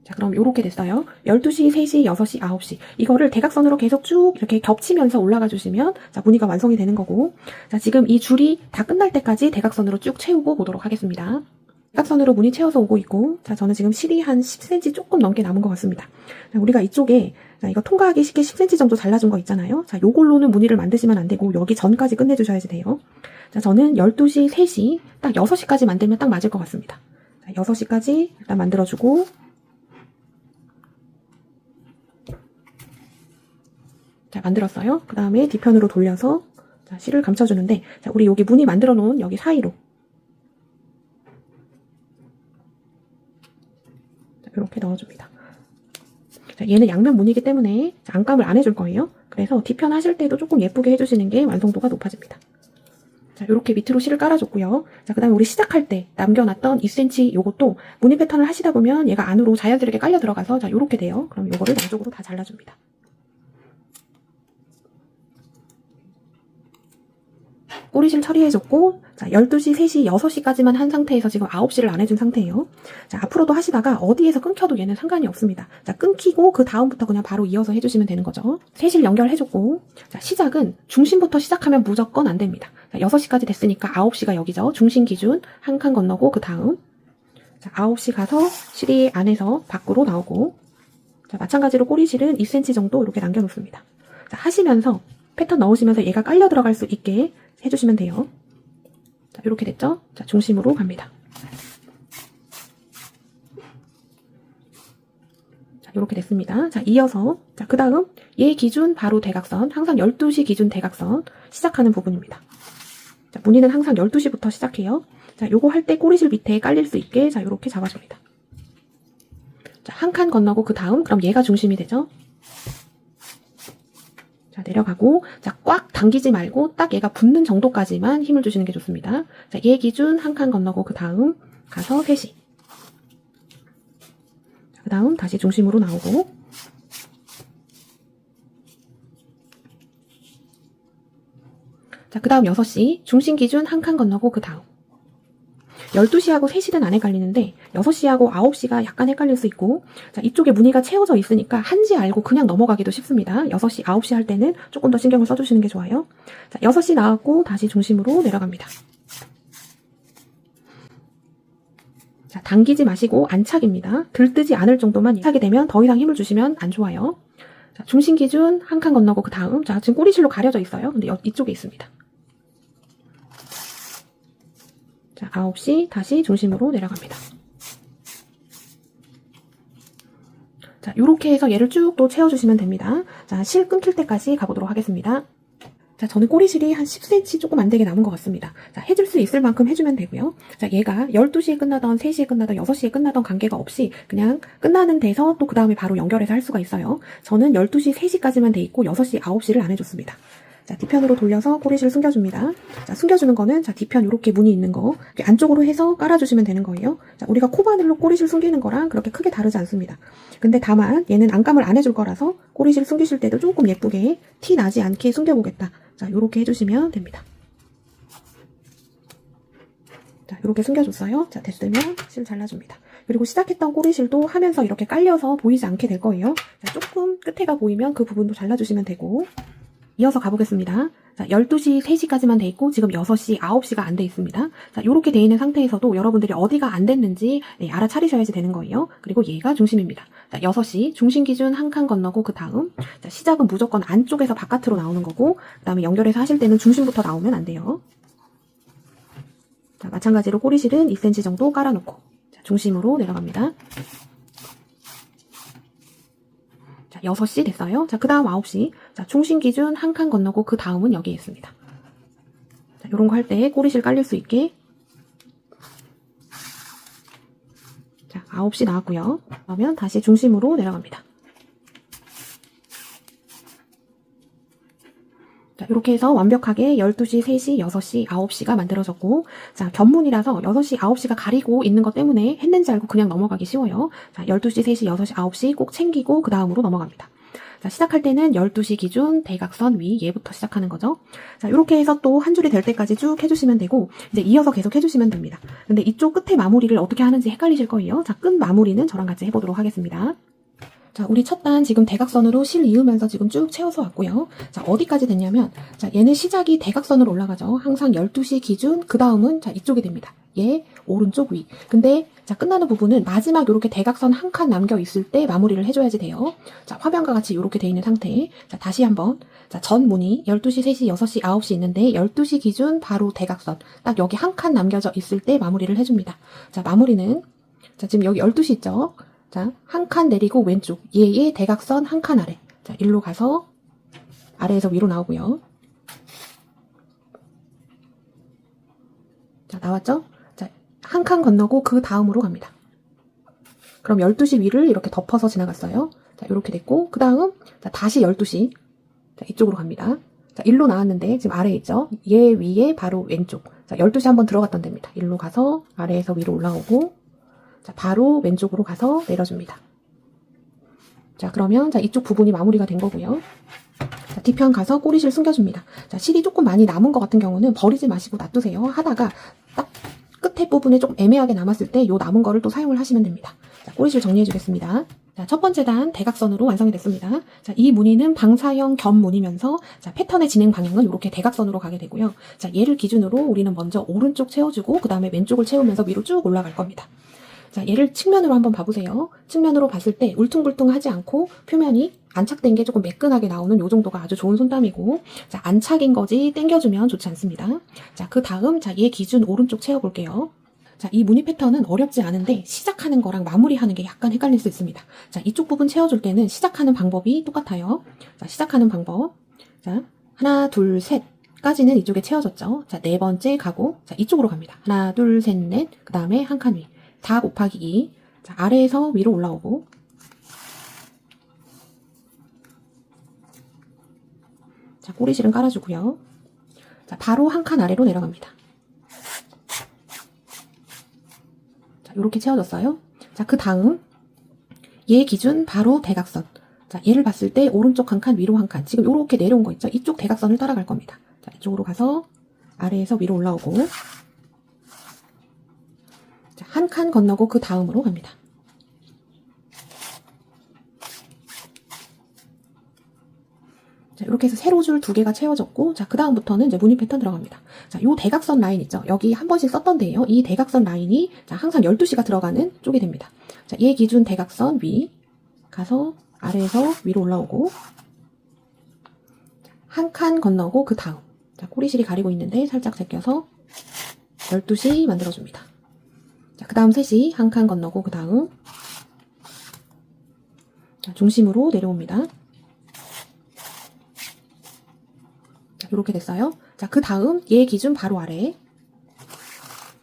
자, 그럼 요렇게 됐어요. 12시, 3시, 6시, 9시. 이거를 대각선으로 계속 쭉 이렇게 겹치면서 올라가 주시면, 자, 무늬가 완성이 되는 거고. 자, 지금 이 줄이 다 끝날 때까지 대각선으로 쭉 채우고 보도록 하겠습니다. 대각선으로 무늬 채워서 오고 있고, 자, 저는 지금 실이 한 10cm 조금 넘게 남은 것 같습니다. 자, 우리가 이쪽에, 자, 이거 통과하기 쉽게 10cm 정도 잘라준 거 있잖아요. 자, 요걸로는 무늬를 만드시면 안 되고, 여기 전까지 끝내주셔야지 돼요. 자, 저는 12시, 3시, 딱 6시까지 만들면 딱 맞을 것 같습니다. 자, 6시까지 일단 만들어주고, 자, 만들었어요. 그 다음에 뒤편으로 돌려서, 자, 실을 감춰주는데, 자, 우리 여기 무늬 만들어 놓은 여기 사이로. 자, 이렇게 넣어줍니다. 자, 얘는 양면 무늬이기 때문에 안감을 안 해줄 거예요. 그래서 뒤편 하실 때도 조금 예쁘게 해주시는 게 완성도가 높아집니다. 자, 이렇게 밑으로 실을 깔아줬고요. 자, 그 다음에 우리 시작할 때 남겨놨던 2cm 요것도 무늬 패턴을 하시다 보면 얘가 안으로 자연스럽게 깔려 들어가서, 자, 요렇게 돼요. 그럼 요거를 양쪽으로 다 잘라줍니다. 꼬리실 처리해줬고, 자, 12시, 3시, 6시까지만 한 상태에서 지금 9시를 안 해준 상태예요. 자, 앞으로도 하시다가 어디에서 끊겨도 얘는 상관이 없습니다. 자, 끊기고 그 다음부터 그냥 바로 이어서 해주시면 되는 거죠. 세실 연결해줬고, 자, 시작은 중심부터 시작하면 무조건 안 됩니다. 자, 6시까지 됐으니까 9시가 여기죠. 중심 기준 한 칸 건너고 그 다음. 자, 9시 가서 실이 안에서 밖으로 나오고, 자, 마찬가지로 꼬리실은 2cm 정도 이렇게 남겨놓습니다. 자, 하시면서 패턴 넣으시면서 얘가 깔려 들어갈 수 있게 해주시면 돼요. 자, 이렇게 됐죠? 자, 중심으로 갑니다. 이렇게 됐습니다. 자, 이어서 자, 그 다음 얘 기준 바로 대각선, 항상 12시 기준 대각선 시작하는 부분입니다. 자, 무늬는 항상 12시부터 시작해요. 자, 요거 할 때 꼬리실 밑에 깔릴 수 있게 자, 요렇게 잡아줍니다. 자, 한 칸 건너고 그 다음 그럼 얘가 중심이 되죠. 자, 내려가고 자, 꽉 당기지 말고 딱 얘가 붙는 정도까지만 힘을 주시는 게 좋습니다. 자, 얘 기준 한 칸 건너고 그 다음 가서 3시. 그 다음 다시 중심으로 나오고 자, 그 다음 6시 중심 기준 한 칸 건너고 그 다음 12시하고 3시는 안 헷갈리는데 6시하고 9시가 약간 헷갈릴 수 있고 자, 이쪽에 무늬가 채워져 있으니까 한지 알고 그냥 넘어가기도 쉽습니다. 6시, 9시 할 때는 조금 더 신경을 써주시는 게 좋아요. 자, 6시 나왔고 다시 중심으로 내려갑니다. 자, 당기지 마시고 안착입니다. 들뜨지 않을 정도만 안착이 되면 더 이상 힘을 주시면 안 좋아요. 자, 중심 기준 한 칸 건너고 그 다음 자, 지금 꼬리실로 가려져 있어요. 근데 이쪽에 있습니다. 자, 9시 다시 중심으로 내려갑니다. 자, 요렇게 해서 얘를 쭉 또 채워주시면 됩니다. 자, 실 끊길 때까지 가보도록 하겠습니다. 자, 저는 꼬리실이 한 10cm 조금 안 되게 남은 것 같습니다. 자, 해줄 수 있을 만큼 해주면 되고요. 자, 얘가 12시에 끝나던 3시에 끝나던 6시에 끝나던 관계가 없이 그냥 끝나는 데서 또 그 다음에 바로 연결해서 할 수가 있어요. 저는 12시, 3시까지만 돼 있고 6시, 9시를 안 해줬습니다. 자, 뒤편으로 돌려서 꼬리실 숨겨줍니다. 자, 숨겨주는 거는 자, 뒤편 이렇게 무늬 있는 거 안쪽으로 해서 깔아주시면 되는 거예요. 자, 우리가 코바늘로 꼬리실 숨기는 거랑 그렇게 크게 다르지 않습니다. 근데 다만 얘는 안감을 안 해줄 거라서 꼬리실 숨기실 때도 조금 예쁘게 티 나지 않게 숨겨보겠다. 자, 요렇게 해주시면 됩니다. 자, 요렇게 숨겨줬어요. 자, 됐으면 실 잘라줍니다. 그리고 시작했던 꼬리실도 하면서 이렇게 깔려서 보이지 않게 될 거예요. 자, 조금 끝에가 보이면 그 부분도 잘라주시면 되고 이어서 가보겠습니다. 자, 12시, 3시까지만 돼 있고 지금 6시, 9시가 안 돼 있습니다. 자, 요렇게 돼 있는 상태에서도 여러분들이 어디가 안 됐는지 네, 알아차리셔야지 되는 거예요. 그리고 얘가 중심입니다. 자, 6시 중심 기준 한 칸 건너고 그 다음 자, 시작은 무조건 안쪽에서 바깥으로 나오는 거고 그 다음에 연결해서 하실 때는 중심부터 나오면 안 돼요. 자, 마찬가지로 꼬리실은 2cm 정도 깔아놓고 자, 중심으로 내려갑니다. 자, 6시 됐어요. 자, 그 다음 9시. 자, 중심 기준 한 칸 건너고 그 다음은 여기에 있습니다. 자, 요런 거 할 때 꼬리실 깔릴 수 있게. 자, 9시 나왔고요. 그러면 다시 중심으로 내려갑니다. 자, 이렇게 해서 완벽하게 12시, 3시, 6시, 9시가 만들어졌고 자, 견문이라서 6시, 9시가 가리고 있는 것 때문에 했는지 알고 그냥 넘어가기 쉬워요. 자, 12시, 3시, 6시, 9시 꼭 챙기고 그 다음으로 넘어갑니다. 자, 시작할 때는 12시 기준 대각선 위 얘부터 시작하는 거죠. 자, 이렇게 해서 또 한 줄이 될 때까지 쭉 해주시면 되고 이제 이어서 계속 해주시면 됩니다. 근데 이쪽 끝에 마무리를 어떻게 하는지 헷갈리실 거예요. 자, 끝 마무리는 저랑 같이 해보도록 하겠습니다. 자, 우리 첫 단 지금 대각선으로 실 이으면서 지금 쭉 채워서 왔고요. 자, 어디까지 됐냐면, 자, 얘는 시작이 대각선으로 올라가죠. 항상 12시 기준, 그 다음은, 자, 이쪽이 됩니다. 얘, 오른쪽 위. 근데, 자, 끝나는 부분은 마지막 요렇게 대각선 한 칸 남겨 있을 때 마무리를 해줘야지 돼요. 자, 화면과 같이 요렇게 돼 있는 상태. 자, 다시 한번. 자, 전 무늬, 12시, 3시, 6시, 9시 있는데, 12시 기준 바로 대각선. 딱 여기 한 칸 남겨져 있을 때 마무리를 해줍니다. 자, 마무리는, 자, 지금 여기 12시 있죠? 자, 한 칸 내리고 왼쪽 얘의 대각선 한 칸 아래 자, 일로 가서 아래에서 위로 나오고요. 자, 나왔죠? 자, 한 칸 건너고 그 다음으로 갑니다. 그럼 12시 위를 이렇게 덮어서 지나갔어요. 자, 이렇게 됐고 그 다음 자, 다시 12시 자, 이쪽으로 갑니다. 자, 일로 나왔는데 지금 아래에 있죠? 얘 위에 바로 왼쪽 자, 12시 한번 들어갔던 데입니다. 일로 가서 아래에서 위로 올라오고 자, 바로 왼쪽으로 가서 내려줍니다. 자, 그러면 자, 이쪽 부분이 마무리가 된 거고요. 자, 뒤편 가서 꼬리실 숨겨줍니다. 자, 실이 조금 많이 남은 것 같은 경우는 버리지 마시고 놔두세요. 하다가 딱 끝에 부분에 조금 애매하게 남았을 때 요 남은 거를 또 사용을 하시면 됩니다. 자, 꼬리실 정리해 주겠습니다. 자, 첫 번째 단 대각선으로 완성이 됐습니다. 자, 이 무늬는 방사형 겸 무늬면서 자, 패턴의 진행 방향은 이렇게 대각선으로 가게 되고요. 자, 얘를 기준으로 우리는 먼저 오른쪽 채워주고 그 다음에 왼쪽을 채우면서 위로 쭉 올라갈 겁니다. 자, 얘를 측면으로 한번 봐보세요. 측면으로 봤을 때 울퉁불퉁하지 않고 표면이 안착된 게 조금 매끈하게 나오는 요 정도가 아주 좋은 손땀이고 자, 안착인 거지 당겨주면 좋지 않습니다. 자, 그 다음 자, 얘 기준 오른쪽 채워볼게요. 자, 이 무늬 패턴은 어렵지 않은데 시작하는 거랑 마무리하는 게 약간 헷갈릴 수 있습니다. 자, 이쪽 부분 채워줄 때는 시작하는 방법이 똑같아요. 자, 시작하는 방법. 자, 하나, 둘, 셋까지는 이쪽에 채워졌죠. 자, 네 번째 가고, 자, 이쪽으로 갑니다. 하나, 둘, 셋, 넷. 그 다음에 한 칸 위. 4 곱하기 2. 자, 아래에서 위로 올라오고. 자, 꼬리실은 깔아주고요. 자, 바로 한 칸 아래로 내려갑니다. 자, 요렇게 채워졌어요. 자, 그 다음 얘 기준 바로 대각선. 자, 얘를 봤을 때 오른쪽 한 칸, 위로 한 칸. 지금 요렇게 내려온 거 있죠? 이쪽 대각선을 따라갈 겁니다. 자, 이쪽으로 가서 아래에서 위로 올라오고, 자, 한 칸 건너고 그 다음으로 갑니다. 자, 이렇게 해서 세로줄 2개가 채워졌고, 자, 그 다음부터는 이제 무늬 패턴 들어갑니다. 자, 요 대각선 라인 있죠? 여기 한 번씩 썼던 데예요. 이 대각선 라인이, 자, 항상 12시가 들어가는 쪽이 됩니다. 자, 얘 기준 대각선 위 가서 아래에서 위로 올라오고, 한 칸 건너고 그 다음. 자, 꼬리실이 가리고 있는데 살짝 제껴서 12시 만들어줍니다. 자, 그 다음 3시 한 칸 건너고 그 다음. 자, 중심으로 내려옵니다. 자, 이렇게 됐어요. 자, 그 다음 얘 기준 바로 아래.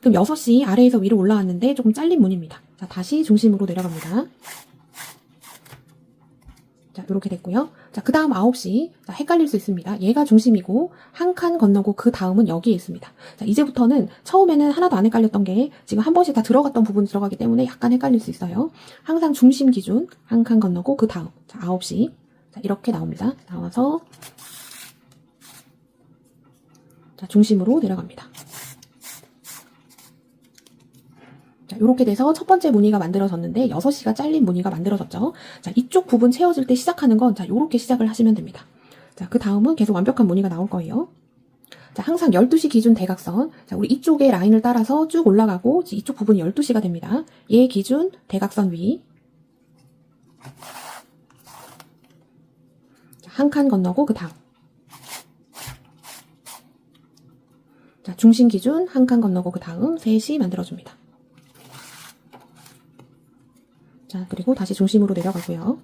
그럼 6시 아래에서 위로 올라왔는데 조금 잘린 무늬입니다. 자, 다시 중심으로 내려갑니다. 자, 이렇게 됐고요. 자, 그 다음 9시. 자, 헷갈릴 수 있습니다. 얘가 중심이고 한 칸 건너고 그 다음은 여기에 있습니다. 자, 이제부터는 처음에는 하나도 안 헷갈렸던 게 지금 한 번씩 다 들어갔던 부분이 들어가기 때문에 약간 헷갈릴 수 있어요. 항상 중심 기준 한 칸 건너고 그 다음. 자, 9시. 자, 이렇게 나옵니다. 나와서 자, 중심으로 내려갑니다. 자, 이렇게 돼서 첫 번째 무늬가 만들어졌는데 6시가 잘린 무늬가 만들어졌죠. 자, 이쪽 부분 채워질 때 시작하는 건 자, 요렇게 시작을 하시면 됩니다. 자, 그 다음은 계속 완벽한 무늬가 나올 거예요. 자, 항상 12시 기준 대각선. 자, 우리 이쪽의 라인을 따라서 쭉 올라가고 이쪽 부분이 12시가 됩니다. 얘 기준 대각선 위. 한 칸 건너고 그 다음. 자, 중심 기준 한 칸 건너고 그 다음 3시 만들어줍니다. 자, 그리고 다시 중심으로 내려가고요.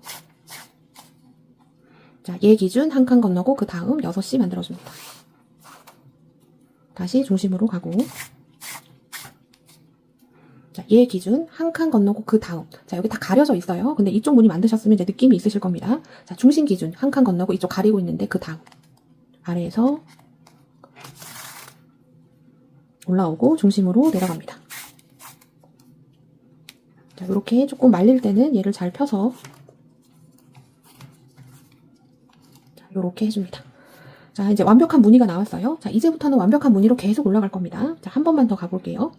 자, 얘 기준 한 칸 건너고 그 다음 6시 만들어줍니다. 다시 중심으로 가고. 자, 얘 기준 한 칸 건너고 그 다음. 자, 여기 다 가려져 있어요. 근데 이쪽 무늬 만드셨으면 이제 느낌이 있으실 겁니다. 자, 중심 기준 한 칸 건너고 이쪽 가리고 있는데 그 다음. 아래에서 올라오고 중심으로 내려갑니다. 자, 이렇게 조금 말릴 때는 얘를 잘 펴서 자, 이렇게 해줍니다. 자, 이제 완벽한 무늬가 나왔어요. 자, 이제부터는 완벽한 무늬로 계속 올라갈 겁니다. 자, 한 번만 더 가볼게요.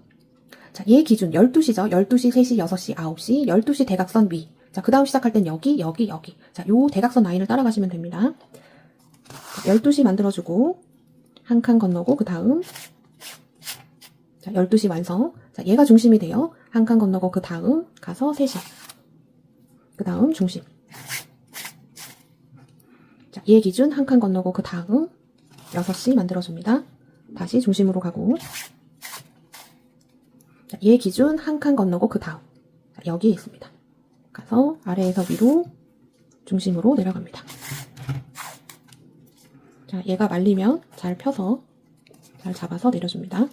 자, 얘 기준 12시죠. 12시, 3시, 6시, 9시, 12시 대각선 위. 자, 그 다음 시작할 땐 여기. 자, 요 대각선 라인을 따라가시면 됩니다. 자, 12시 만들어주고 한 칸 건너고 그 다음. 자, 12시 완성. 자, 얘가 중심이 돼요. 한 칸 건너고 그 다음 가서 3시. 그 다음 중심. 자, 얘 기준 한 칸 건너고 그 다음 6시 만들어줍니다. 다시 중심으로 가고. 자, 얘 기준 한 칸 건너고 그 다음. 자, 여기에 있습니다. 가서 아래에서 위로 중심으로 내려갑니다. 자, 얘가 말리면 잘 펴서 잘 잡아서 내려줍니다.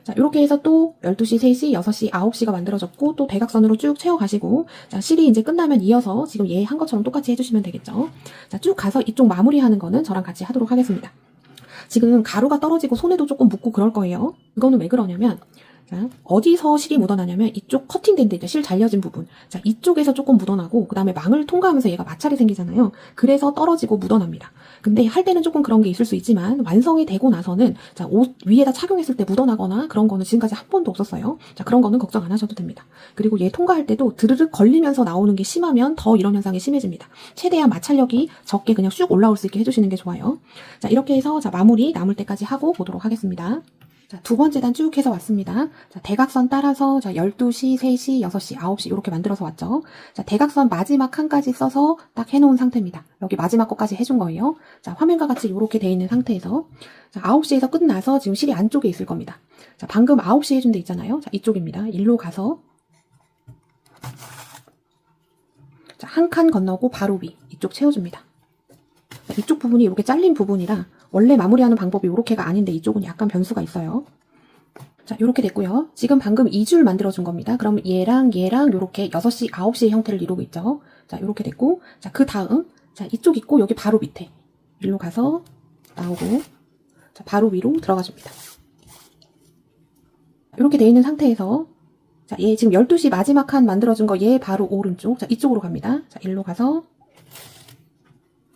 자, 이렇게 해서 또 12시, 3시, 6시, 9시가 만들어졌고 또 대각선으로 쭉 채워가시고 자, 실이 이제 끝나면 이어서 지금 얘 한 것처럼 똑같이 해주시면 되겠죠. 자, 쭉 가서 이쪽 마무리하는 거는 저랑 같이 하도록 하겠습니다. 지금 가루가 떨어지고 손에도 조금 묻고 그럴 거예요. 이거는 왜 그러냐면 자, 어디서 실이 묻어나냐면 이쪽 커팅된 데 이제 실 잘려진 부분. 자, 이쪽에서 조금 묻어나고 그 다음에 망을 통과하면서 얘가 마찰이 생기잖아요. 그래서 떨어지고 묻어납니다. 근데 할 때는 조금 그런 게 있을 수 있지만 완성이 되고 나서는 자, 옷 위에다 착용했을 때 묻어나거나 그런 거는 지금까지 한 번도 없었어요. 자, 그런 거는 걱정 안 하셔도 됩니다. 그리고 얘 통과할 때도 드르륵 걸리면서 나오는 게 심하면 더 이런 현상이 심해집니다. 최대한 마찰력이 적게 그냥 쑥 올라올 수 있게 해주시는 게 좋아요. 자, 이렇게 해서 자, 마무리 남을 때까지 하고 보도록 하겠습니다. 자, 두 번째 단 쭉 해서 왔습니다. 자, 대각선 따라서 자, 12시, 3시, 6시, 9시 이렇게 만들어서 왔죠. 자, 대각선 마지막 칸까지 써서 딱 해놓은 상태입니다. 여기 마지막 거까지 해준 거예요. 자, 화면과 같이 이렇게 돼 있는 상태에서 자, 9시에서 끝나서 지금 실이 안쪽에 있을 겁니다. 자, 방금 9시 해준 데 있잖아요. 자, 이쪽입니다. 일로 가서 자, 한 칸 건너고 바로 위 이쪽 채워줍니다. 자, 이쪽 부분이 이렇게 잘린 부분이라 원래 마무리하는 방법이 이렇게가 아닌데 이쪽은 약간 변수가 있어요. 자, 이렇게 됐고요. 지금 방금 2줄 만들어준 겁니다. 그럼 얘랑 이렇게 6시, 9시의 형태를 이루고 있죠. 자, 이렇게 됐고, 자, 그 다음, 자, 이쪽 있고 여기 바로 밑에 일로 가서 나오고, 자, 바로 위로 들어가 줍니다. 이렇게 돼 있는 상태에서, 자, 얘 지금 12시 마지막 칸 만들어준 거 얘 바로 오른쪽, 자, 이쪽으로 갑니다. 자, 일로 가서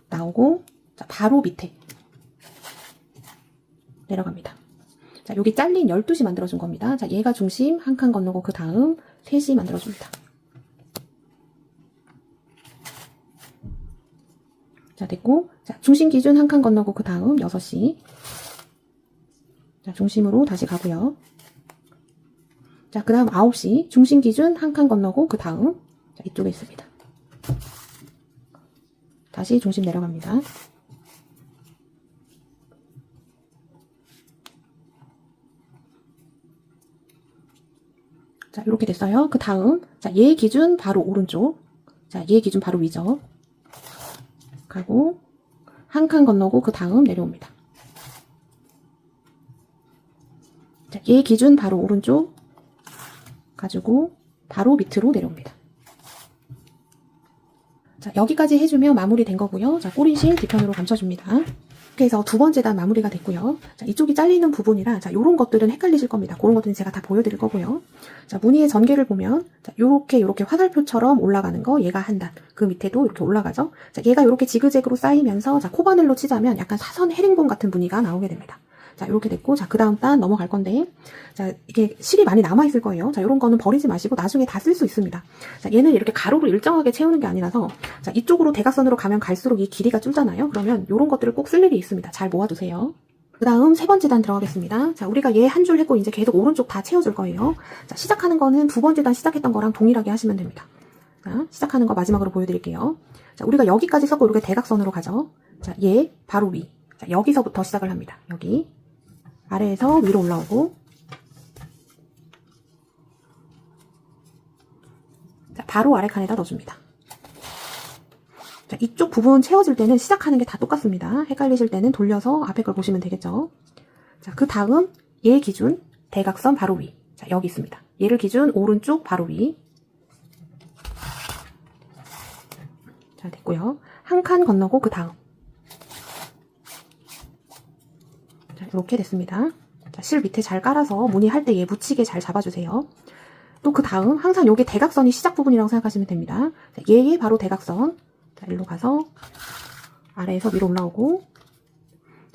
나오고, 자, 바로 밑에 내려갑니다. 자, 여기 잘린 12시 만들어준 겁니다. 자, 얘가 중심 한 칸 건너고 그 다음 3시 만들어줍니다. 자, 됐고, 자, 중심 기준 한 칸 건너고 그 다음 6시. 자, 중심으로 다시 가고요. 자, 그 다음 9시. 중심 기준 한 칸 건너고 그 다음 자, 이쪽에 있습니다. 다시 중심 내려갑니다. 자, 이렇게 됐어요. 그 다음, 자, 얘 기준 바로 오른쪽. 자, 얘 기준 바로 위죠. 가고, 한 칸 건너고 그 다음 내려옵니다. 자, 얘 기준 바로 오른쪽. 가지고, 바로 밑으로 내려옵니다. 자, 여기까지 해주면 마무리 된 거고요. 자, 꼬리실 뒤편으로 감춰줍니다. 이렇게 해서 두 번째 단 마무리가 됐고요. 자, 이쪽이 잘리는 부분이라 자, 요런 것들은 헷갈리실 겁니다. 그런 것들은 제가 다 보여드릴 거고요. 자, 무늬의 전개를 보면 자, 요렇게 화살표처럼 올라가는 거 얘가 한 단. 그 밑에도 이렇게 올라가죠. 자, 얘가 이렇게 지그재그로 쌓이면서 자, 코바늘로 치자면 약간 사선 헤링본 같은 무늬가 나오게 됩니다. 자, 이렇게 됐고, 자, 그 다음 단 넘어갈 건데, 자, 이게 실이 많이 남아있을 거예요. 자, 요런 거는 버리지 마시고 나중에 다 쓸 수 있습니다. 자, 얘는 이렇게 가로로 일정하게 채우는 게 아니라서, 자, 이쪽으로 대각선으로 가면 갈수록 이 길이가 줄잖아요. 그러면 요런 것들을 꼭 쓸 일이 있습니다. 잘 모아두세요. 그 다음 세 번째 단 들어가겠습니다. 자, 우리가 얘 한 줄 했고, 이제 계속 오른쪽 다 채워줄 거예요. 자, 시작하는 거는 두 번째 단 시작했던 거랑 동일하게 하시면 됩니다. 자, 시작하는 거 마지막으로 보여드릴게요. 자, 우리가 여기까지 썼고, 이렇게 대각선으로 가죠. 자, 얘 바로 위. 자, 여기서부터 시작을 합니다. 여기. 아래에서 위로 올라오고 자, 바로 아래 칸에다 넣어줍니다. 자, 이쪽 부분 채워질 때는 시작하는 게 다 똑같습니다. 헷갈리실 때는 돌려서 앞에 걸 보시면 되겠죠. 자, 그 다음 얘 기준 대각선 바로 위. 자, 여기 있습니다. 얘를 기준 오른쪽 바로 위. 자, 됐고요. 한 칸 건너고 그 다음 이렇게 됐습니다. 자, 실 밑에 잘 깔아서 무늬 할 때 얘 묻히게 잘 잡아주세요. 또 그 다음 항상 요게 대각선이 시작 부분이라고 생각하시면 됩니다. 자, 얘 바로 대각선. 자, 일로 가서 아래에서 위로 올라오고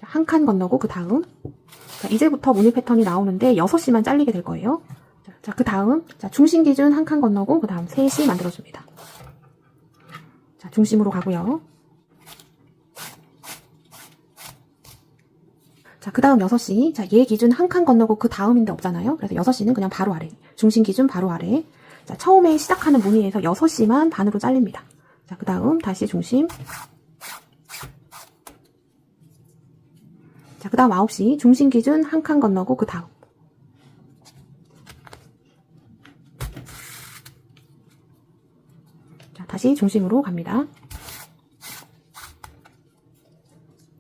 한 칸 건너고 그 다음 자, 이제부터 무늬 패턴이 나오는데 6시만 잘리게 될 거예요. 자, 그 다음 자, 중심 기준 한 칸 건너고 그 다음 3시 만들어줍니다. 자, 중심으로 가고요. 자, 그 다음 6시. 자, 얘 기준 한 칸 건너고 그 다음인데 없잖아요. 그래서 6시는 그냥 바로 아래. 중심 기준 바로 아래. 자, 처음에 시작하는 무늬에서 6시만 반으로 잘립니다. 자, 그 다음 다시 중심. 자, 그 다음 9시. 중심 기준 한 칸 건너고 그 다음. 자, 다시 중심으로 갑니다.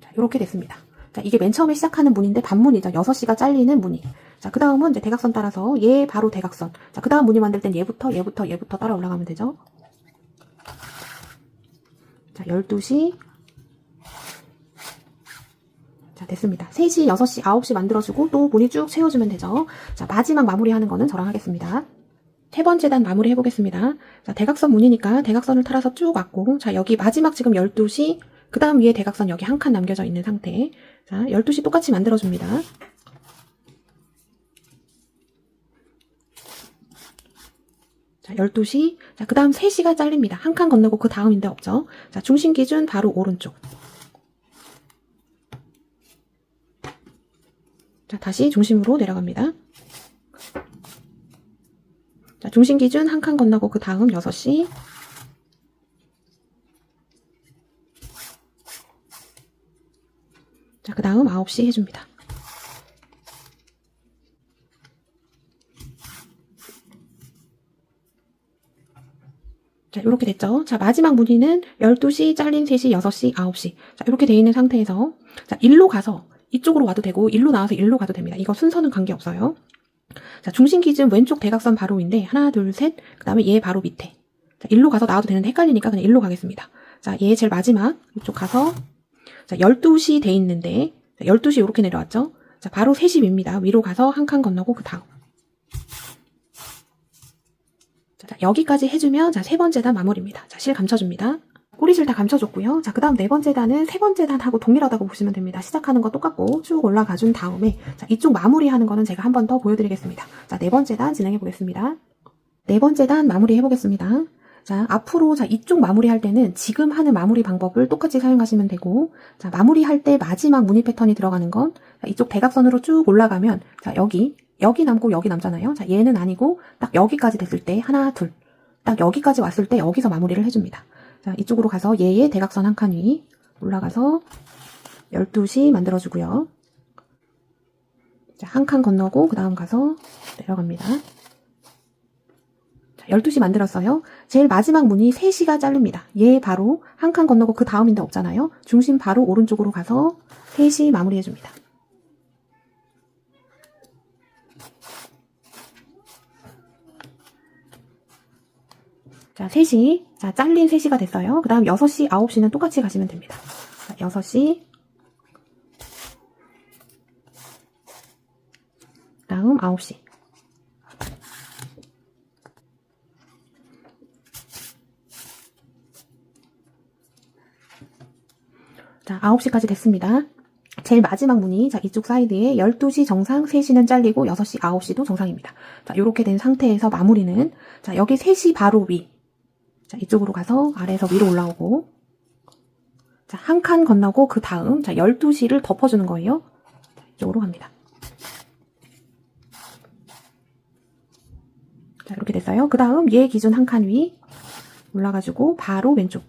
자, 이렇게 됐습니다. 자, 이게 맨 처음에 시작하는 무늬인데 반무늬죠. 6시가 잘리는 무늬. 자, 그 다음은 이제 대각선 따라서 얘 바로 대각선. 자, 그 다음 무늬 만들 땐 얘부터 따라 올라가면 되죠. 자, 12시. 자, 됐습니다. 3시, 6시, 9시 만들어주고 또 무늬 쭉 채워주면 되죠. 자, 마지막 마무리하는 거는 저랑 하겠습니다. 세 번째 단 마무리 해보겠습니다. 자, 대각선 무늬니까 대각선을 따라서 쭉 왔고, 자, 여기 마지막 지금 12시, 그 다음 위에 대각선 여기 한 칸 남겨져 있는 상태. 자, 12시 똑같이 만들어줍니다. 자, 12시. 자, 그 다음 3시가 잘립니다. 한 칸 건너고 그 다음인데 없죠. 자, 중심 기준 바로 오른쪽. 자, 다시 중심으로 내려갑니다. 자, 중심 기준 한 칸 건너고 그 다음 6시. 자, 그 다음 9시 해줍니다. 자, 이렇게 됐죠? 자, 마지막 무늬는 12시, 잘린 3시, 6시, 9시. 자, 이렇게 돼 있는 상태에서, 자, 일로 가서 이쪽으로 와도 되고, 일로 나와서 일로 가도 됩니다. 이거 순서는 관계없어요. 자, 중심 기준 왼쪽 대각선 바로 위인데, 하나, 둘, 셋. 그 다음에 얘 바로 밑에. 자, 일로 가서 나와도 되는데 헷갈리니까 그냥 일로 가겠습니다. 자, 얘 제일 마지막. 이쪽 가서, 자, 12시 돼 있는데, 자, 12시 이렇게 내려왔죠? 자, 바로 3시 위입니다. 위로 가서 한 칸 건너고 그 다음. 자, 여기까지 해주면, 자, 세 번째 단 마무리입니다. 자, 실 감춰줍니다. 꼬리실 다 감춰줬고요. 자, 그 다음 네 번째 단은 세 번째 단하고 동일하다고 보시면 됩니다. 시작하는 거 똑같고 쭉 올라가 준 다음에, 자, 이쪽 마무리하는 거는 제가 한 번 더 보여드리겠습니다. 자, 네 번째 단 진행해 보겠습니다. 네 번째 단 마무리 해보겠습니다. 자, 앞으로, 자, 이쪽 마무리할 때는 지금 하는 마무리 방법을 똑같이 사용하시면 되고, 자, 마무리할 때 마지막 무늬 패턴이 들어가는 건, 자, 이쪽 대각선으로 쭉 올라가면, 자, 여기 남고 여기 남잖아요. 자, 얘는 아니고, 딱 여기까지 됐을 때, 하나, 둘. 딱 여기까지 왔을 때 여기서 마무리를 해줍니다. 자, 이쪽으로 가서 얘의 대각선 한 칸 위 올라가서 12시 만들어주고요. 자, 한 칸 건너고 그 다음 가서 내려갑니다. 자, 12시 만들었어요. 제일 마지막 무늬 3시가 자릅니다. 얘 바로 한 칸 건너고 그 다음인데 없잖아요. 중심 바로 오른쪽으로 가서 3시 마무리해줍니다. 자, 3시. 자, 잘린 3시가 됐어요. 그 다음 6시, 9시는 똑같이 가시면 됩니다. 자, 6시. 다음 9시. 자, 9시까지 됐습니다. 제일 마지막 무늬, 자, 이쪽 사이드에 12시 정상, 3시는 잘리고 6시, 9시도 정상입니다. 자, 요렇게 된 상태에서 마무리는, 자, 여기 3시 바로 위. 자, 이쪽으로 가서 아래에서 위로 올라오고, 자, 한 칸 건너고 그 다음, 자, 12시를 덮어주는 거예요. 자, 이쪽으로 갑니다. 자, 이렇게 됐어요. 그 다음 얘 기준 한 칸 위 올라가지고 바로 왼쪽.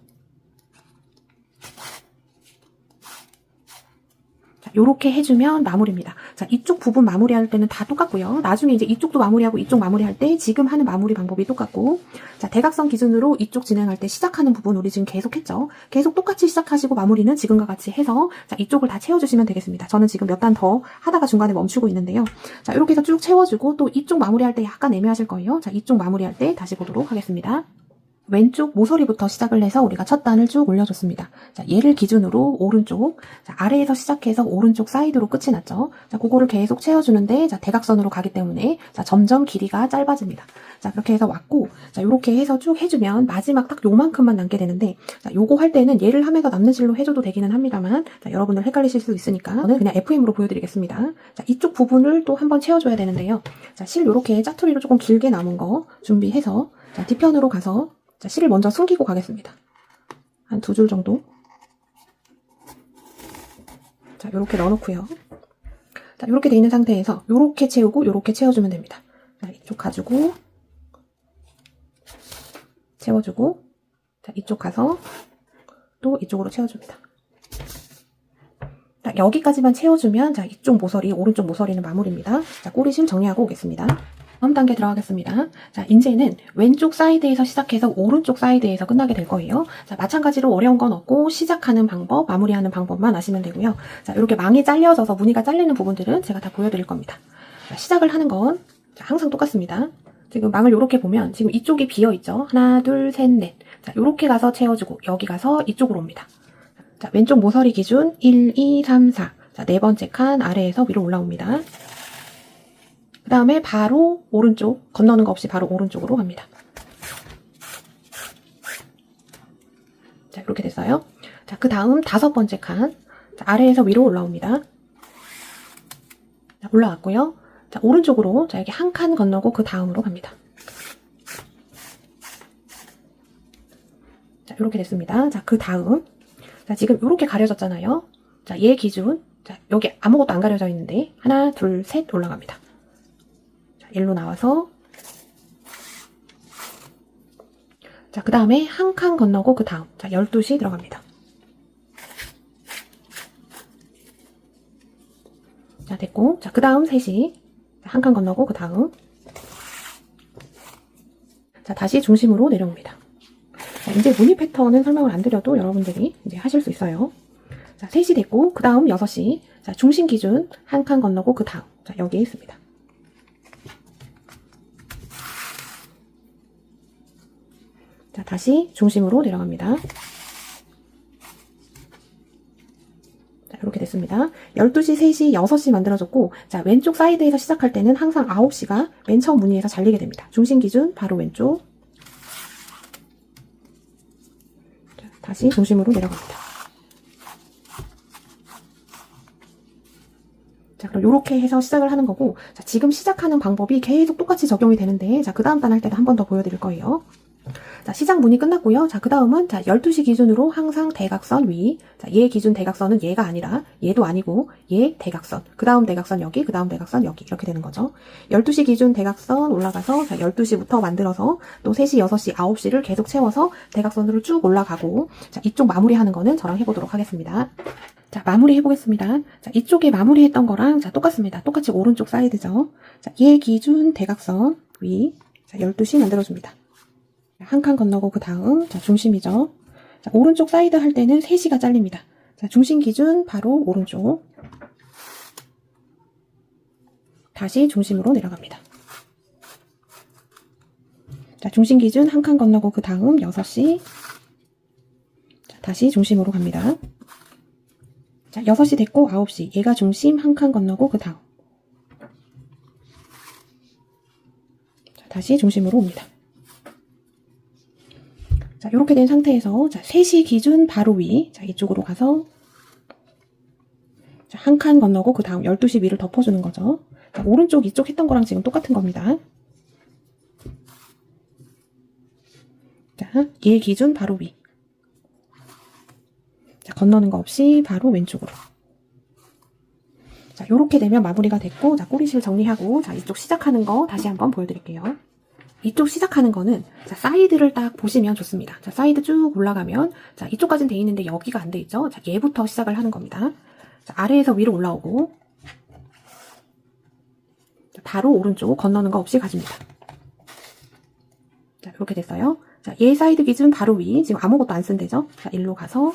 자, 요렇게 해주면 마무리입니다. 자, 이쪽 부분 마무리할 때는 다 똑같고요. 나중에 이제 이쪽도 마무리하고 이쪽 마무리할 때 지금 하는 마무리 방법이 똑같고, 자, 대각선 기준으로 이쪽 진행할 때 시작하는 부분 우리 지금 계속 했죠. 계속 똑같이 시작하시고 마무리는 지금과 같이 해서, 자, 이쪽을 다 채워주시면 되겠습니다. 저는 지금 몇 단 더 하다가 중간에 멈추고 있는데요. 자, 이렇게 해서 쭉 채워주고 또 이쪽 마무리할 때 약간 애매하실 거예요. 자, 이쪽 마무리할 때 다시 보도록 하겠습니다. 왼쪽 모서리부터 시작을 해서 우리가 첫 단을 쭉 올려줬습니다. 자, 얘를 기준으로 오른쪽, 자, 아래에서 시작해서 오른쪽 사이드로 끝이 났죠. 자, 그거를 계속 채워주는데, 자, 대각선으로 가기 때문에, 자, 점점 길이가 짧아집니다. 자, 그렇게 해서 왔고, 자, 요렇게 해서 쭉 해주면 마지막 딱 요만큼만 남게 되는데, 자, 요거 할 때는 얘를 하면서 남는 실로 해줘도 되기는 합니다만, 자, 여러분들 헷갈리실 수 있으니까, 저는 그냥 FM으로 보여드리겠습니다. 자, 이쪽 부분을 또 한번 채워줘야 되는데요. 자, 실 요렇게 짜투리로 조금 길게 남은 거 준비해서, 자, 뒤편으로 가서, 자, 실을 먼저 숨기고 가겠습니다. 한 2줄 정도. 자, 요렇게 넣어놓고요. 자, 요렇게 돼 있는 상태에서 요렇게 채우고 요렇게 채워주면 됩니다. 자, 이쪽 가지고 채워주고, 자, 이쪽 가서 또 이쪽으로 채워줍니다. 자, 여기까지만 채워주면, 자, 이쪽 모서리, 오른쪽 모서리는 마무리입니다. 자, 꼬리실 정리하고 오겠습니다. 다음 단계 들어가겠습니다. 자, 이제는 왼쪽 사이드에서 시작해서 오른쪽 사이드에서 끝나게 될 거예요. 자, 마찬가지로 어려운 건 없고 시작하는 방법, 마무리하는 방법만 아시면 되고요. 자, 이렇게 망이 잘려져서 무늬가 잘리는 부분들은 제가 다 보여드릴 겁니다. 자, 시작을 하는 건, 자, 항상 똑같습니다. 지금 망을 이렇게 보면 지금 이쪽이 비어있죠. 하나, 둘, 셋, 넷. 자, 이렇게 가서 채워주고 여기 가서 이쪽으로 옵니다. 자, 왼쪽 모서리 기준 1, 2, 3, 4. 자, 네 번째 칸 아래에서 위로 올라옵니다. 그 다음에 바로 오른쪽, 건너는 거 없이 바로 오른쪽으로 갑니다. 자, 이렇게 됐어요. 자, 그 다음 5번째 칸. 자, 아래에서 위로 올라옵니다. 자, 올라왔고요. 자, 오른쪽으로, 자, 여기 한 칸 건너고 그 다음으로 갑니다. 자, 이렇게 됐습니다. 자, 그 다음. 자, 지금 이렇게 가려졌잖아요. 자, 얘 기준. 자, 여기 아무것도 안 가려져 있는데 하나, 둘, 셋 올라갑니다. 자, 1로 나와서 자, 그 다음에 한 칸 건너고 그 다음 자, 12시 들어갑니다. 자, 됐고 자, 그 다음 3시 한 칸 건너고 그 다음 자, 다시 중심으로 내려옵니다. 자, 이제 무늬 패턴은 설명을 안 드려도 여러분들이 이제 하실 수 있어요. 자, 3시 됐고 그 다음 6시 자, 중심 기준 한 칸 건너고 그 다음 자, 여기에 있습니다. 자, 다시 중심으로 내려갑니다. 자, 이렇게 됐습니다. 12시, 3시, 6시 만들어졌고 자, 왼쪽 사이드에서 시작할 때는 항상 9시가 맨 처음 무늬에서 잘리게 됩니다. 중심 기준 바로 왼쪽. 자, 다시 중심으로 내려갑니다. 자, 그럼 이렇게 해서 시작을 하는 거고 자, 지금 시작하는 방법이 계속 똑같이 적용이 되는데 자, 그 다음 단 할 때도 한 번 더 보여드릴 거예요. 자, 시작 무늬 끝났고요. 자, 그 다음은 자, 12시 기준으로 항상 대각선 위. 자, 얘 기준 대각선은 얘가 아니라 얘도 아니고 얘 대각선. 그 다음 대각선 여기, 그 다음 대각선 여기. 이렇게 되는 거죠. 12시 기준 대각선 올라가서 자, 12시부터 만들어서 또 3시, 6시, 9시를 계속 채워서 대각선으로 쭉 올라가고 자, 이쪽 마무리하는 거는 저랑 해보도록 하겠습니다. 자, 마무리 해보겠습니다. 자, 이쪽에 마무리했던 거랑 자, 똑같습니다. 똑같이 오른쪽 사이드죠. 자, 얘 기준 대각선 위. 자, 12시 만들어줍니다. 한 칸 건너고 그 다음 자, 중심이죠. 자, 오른쪽 사이드 할 때는 3시가 잘립니다. 자, 중심 기준 바로 오른쪽. 다시 중심으로 내려갑니다. 자, 중심 기준 한 칸 건너고 그 다음 6시. 자, 다시 중심으로 갑니다. 자, 6시 됐고 9시. 얘가 중심 한 칸 건너고 그 다음. 자, 다시 중심으로 옵니다. 자, 이렇게 된 상태에서 자, 3시 기준 바로 위. 자, 이쪽으로 가서 자, 한 칸 건너고 그 다음 12시 위를 덮어주는 거죠. 자, 오른쪽 이쪽 했던 거랑 지금 똑같은 겁니다. 자, 얘 기준 바로 위. 자, 건너는 거 없이 바로 왼쪽으로. 자, 요렇게 되면 마무리가 됐고 자, 꼬리실 정리하고 자, 이쪽 시작하는 거 다시 한번 보여드릴게요. 이쪽 시작하는 거는 자, 사이드를 딱 보시면 좋습니다. 자, 사이드 쭉 올라가면 자, 이쪽까지는 돼 있는데 여기가 안 돼 있죠. 자, 얘부터 시작을 하는 겁니다. 자, 아래에서 위로 올라오고 자, 바로 오른쪽 건너는 거 없이 가줍니다. 자, 이렇게 됐어요. 자, 얘 사이드 기준 바로 위. 지금 아무것도 안 쓴 데죠. 자, 일로 가서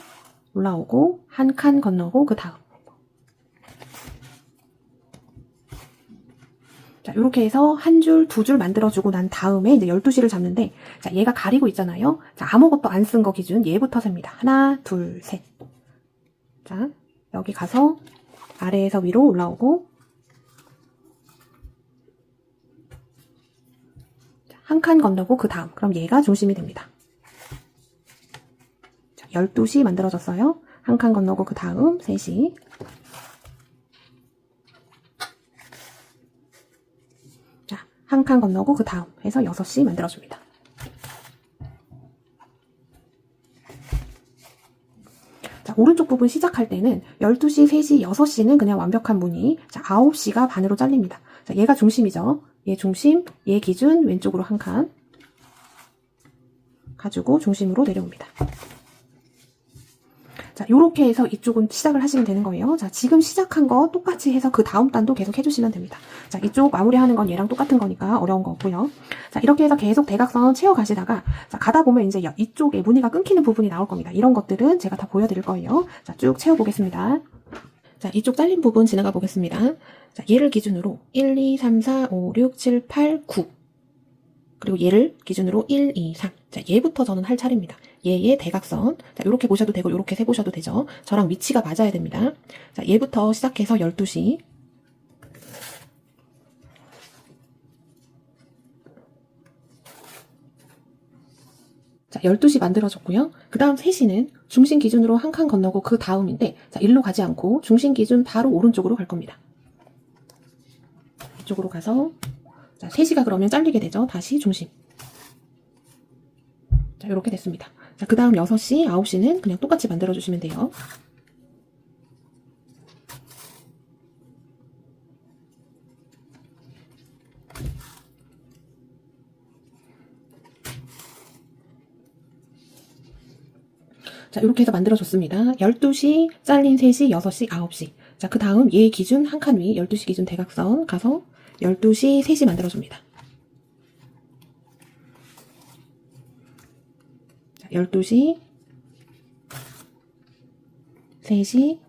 올라오고 한 칸 건너고 그 다음. 자, 이렇게 해서 한 줄, 두 줄 만들어주고 난 다음에 이제 12시를 잡는데, 자, 얘가 가리고 있잖아요. 자, 아무것도 안 쓴 거 기준 얘부터 셉니다. 하나, 둘, 셋. 자, 여기 가서 아래에서 위로 올라오고, 한 칸 건너고 그 다음. 그럼 얘가 중심이 됩니다. 자, 12시 만들어졌어요. 한 칸 건너고 그 다음 3시. 한 칸 건너고 그 다음 해서 6시 만들어줍니다. 자, 오른쪽 부분 시작할 때는 12시, 3시, 6시는 그냥 완벽한 무늬. 자, 9시가 반으로 잘립니다. 자, 얘가 중심이죠. 얘 중심, 얘 기준 왼쪽으로 한 칸 가지고 중심으로 내려옵니다. 자, 요렇게 해서 이쪽은 시작을 하시면 되는 거예요. 자, 지금 시작한 거 똑같이 해서 그 다음 단도 계속 해주시면 됩니다. 자, 이쪽 마무리하는 건 얘랑 똑같은 거니까 어려운 거 없고요. 자, 이렇게 해서 계속 대각선 채워가시다가 자, 가다 보면 이제 이쪽에 무늬가 끊기는 부분이 나올 겁니다. 이런 것들은 제가 다 보여드릴 거예요. 자, 쭉 채워보겠습니다. 자, 이쪽 잘린 부분 지나가 보겠습니다. 자, 얘를 기준으로 1, 2, 3, 4, 5, 6, 7, 8, 9 그리고 얘를 기준으로 1, 2, 3 자, 얘부터 저는 할 차례입니다. 얘의 대각선. 자, 요렇게 보셔도 되고, 요렇게 세보셔도 되죠. 저랑 위치가 맞아야 됩니다. 자, 얘부터 시작해서 12시. 자, 12시 만들어졌고요. 그 다음 3시는 중심 기준으로 한 칸 건너고 그 다음인데, 자, 일로 가지 않고 중심 기준 바로 오른쪽으로 갈 겁니다. 이쪽으로 가서, 자, 3시가 그러면 잘리게 되죠. 다시 중심. 자, 요렇게 됐습니다. 자, 그 다음 6시, 9시는 그냥 똑같이 만들어주시면 돼요. 자, 이렇게 해서 만들어줬습니다. 12시, 잘린 3시, 6시, 9시. 자, 그 다음 얘 기준 한 칸 위 12시 기준 대각선 가서 12시, 3시 만들어줍니다. 자, 12시, 3시,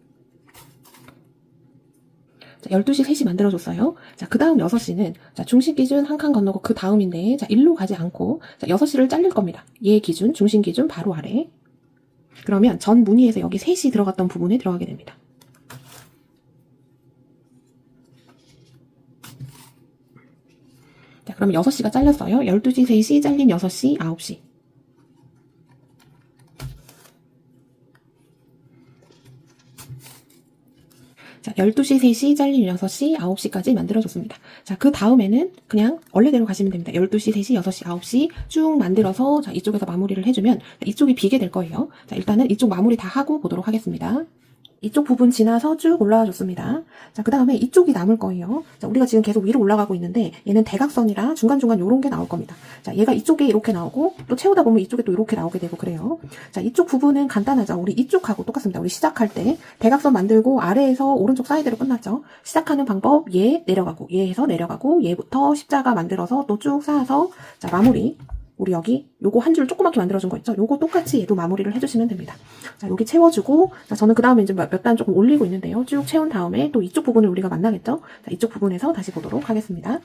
자, 12시, 3시 만들어줬어요. 자, 그 다음 6시는, 자, 중심 기준 한 칸 건너고 그 다음인데, 자, 일로 가지 않고, 자, 6시를 잘릴 겁니다. 얘 기준, 중심 기준 바로 아래. 그러면 전 무늬에서 여기 3시 들어갔던 부분에 들어가게 됩니다. 자, 그러면 6시가 잘렸어요. 12시, 3시, 잘린 6시, 9시. 자, 12시, 3시, 잘린 6시, 9시까지 만들어줬습니다. 자, 그 다음에는 그냥 원래대로 가시면 됩니다. 12시, 3시, 6시, 9시 쭉 만들어서 자, 이쪽에서 마무리를 해주면 이쪽이 비게 될 거예요. 자, 일단은 이쪽 마무리 다 하고 보도록 하겠습니다. 이쪽 부분 지나서 쭉 올라와 줬습니다. 자, 그 다음에 이쪽이 남을 거예요. 자, 우리가 지금 계속 위로 올라가고 있는데 얘는 대각선이라 중간중간 요런 게 나올 겁니다. 자, 얘가 이쪽에 이렇게 나오고 또 채우다 보면 이쪽에 또 이렇게 나오게 되고 그래요. 자, 이쪽 부분은 간단하죠. 우리 이쪽하고 똑같습니다. 우리 시작할 때 대각선 만들고 아래에서 오른쪽 사이드로 끝났죠. 시작하는 방법 얘 내려가고 얘에서 내려가고 얘부터 십자가 만들어서 또 쭉 쌓아서 자, 마무리. 우리 여기 요거 한 줄 조그맣게 만들어준 거 있죠? 요거 똑같이 얘도 마무리를 해주시면 됩니다. 자, 여기 채워주고, 자, 저는 그 다음에 이제 몇 단 조금 올리고 있는데요. 쭉 채운 다음에 또 이쪽 부분을 우리가 만나겠죠? 자, 이쪽 부분에서 다시 보도록 하겠습니다.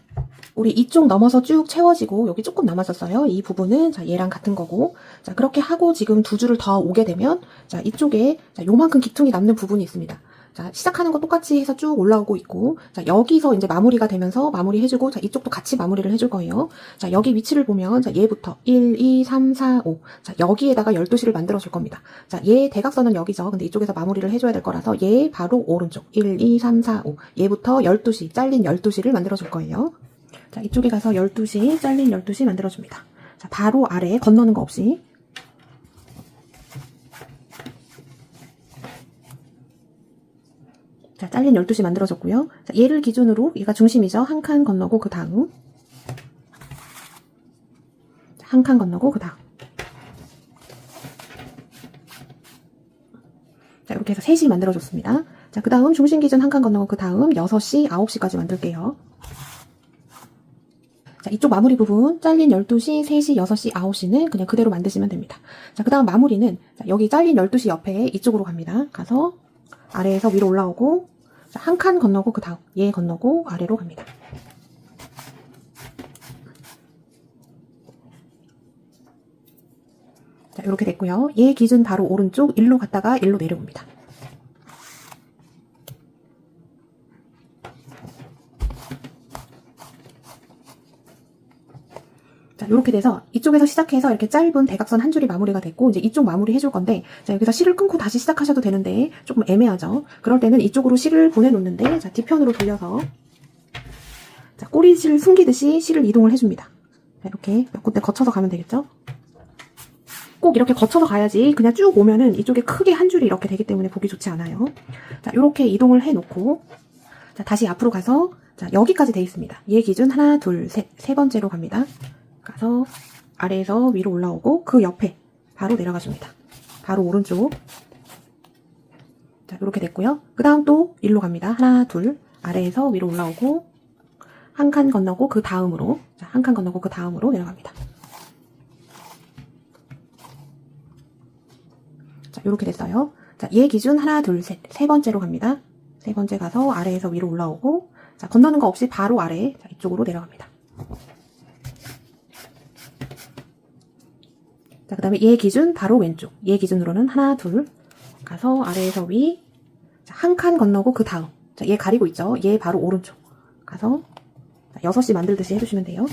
우리 이쪽 넘어서 쭉 채워지고, 여기 조금 남았었어요. 이 부분은, 자, 얘랑 같은 거고, 자, 그렇게 하고 지금 두 줄을 더 오게 되면, 자, 이쪽에, 자, 요만큼 기퉁이 남는 부분이 있습니다. 자, 시작하는 거 똑같이 해서 쭉 올라오고 있고, 자, 여기서 이제 마무리가 되면서 마무리 해주고, 자, 이쪽도 같이 마무리를 해줄 거예요. 자, 여기 위치를 보면, 자, 얘부터 1, 2, 3, 4, 5. 자, 여기에다가 12시를 만들어 줄 겁니다. 자, 얘 대각선은 여기죠. 근데 이쪽에서 마무리를 해줘야 될 거라서, 얘 바로 오른쪽. 1, 2, 3, 4, 5. 얘부터 12시, 잘린 12시를 만들어 줄 거예요. 자, 이쪽에 가서 12시, 잘린 12시 만들어 줍니다. 자, 바로 아래, 건너는 거 없이. 자, 잘린 12시 만들어졌고요. 자, 얘를 기준으로 얘가 중심이죠. 한 칸 건너고 그 다음 한 칸 건너고 그 다음 자, 이렇게 해서 3시 만들어줬습니다. 자, 그 다음 중심 기준 한 칸 건너고 그 다음 6시, 9시까지 만들게요. 자, 이쪽 마무리 부분 잘린 12시, 3시, 6시, 9시는 그냥 그대로 만드시면 됩니다. 자, 그 다음 마무리는 자, 여기 잘린 12시 옆에 이쪽으로 갑니다. 가서 아래에서 위로 올라오고 한 칸 건너고 그 다음 얘 건너고 아래로 갑니다. 자, 이렇게 됐고요. 얘 기준 바로 오른쪽 1로 갔다가 1로 내려옵니다. 자, 이렇게 돼서 이쪽에서 시작해서 이렇게 짧은 대각선 한 줄이 마무리가 됐고 이제 이쪽 마무리 해줄 건데 자, 여기서 실을 끊고 다시 시작하셔도 되는데 조금 애매하죠. 그럴 때는 이쪽으로 실을 보내놓는데 자, 뒤편으로 돌려서 자, 꼬리실 숨기듯이 실을 이동을 해줍니다. 자, 이렇게 몇 군데 거쳐서 가면 되겠죠. 꼭 이렇게 거쳐서 가야지 그냥 쭉 오면은 이쪽에 크게 한 줄이 이렇게 되기 때문에 보기 좋지 않아요. 자, 이렇게 이동을 해놓고 자, 다시 앞으로 가서 자, 여기까지 돼 있습니다. 얘 기준 하나, 둘, 셋, 세 번째로 갑니다. 가서 아래에서 위로 올라오고 그 옆에 바로 내려가줍니다. 바로 오른쪽. 자, 이렇게 됐고요. 그 다음 또 일로 갑니다. 하나, 둘, 아래에서 위로 올라오고 한 칸 건너고 그 다음으로 자, 한 칸 건너고 그 다음으로 내려갑니다. 자, 이렇게 됐어요. 자, 얘 기준 하나, 둘, 셋, 세 번째로 갑니다. 세 번째 가서 아래에서 위로 올라오고 자, 건너는 거 없이 바로 아래 자, 이쪽으로 내려갑니다. 자, 그 다음에 얘 기준 바로 왼쪽. 얘 기준으로는 하나, 둘 가서 아래에서 위 한 칸 건너고 그 다음 자, 얘 가리고 있죠. 얘 바로 오른쪽 가서 자, 6시 만들듯이 해주시면 돼요.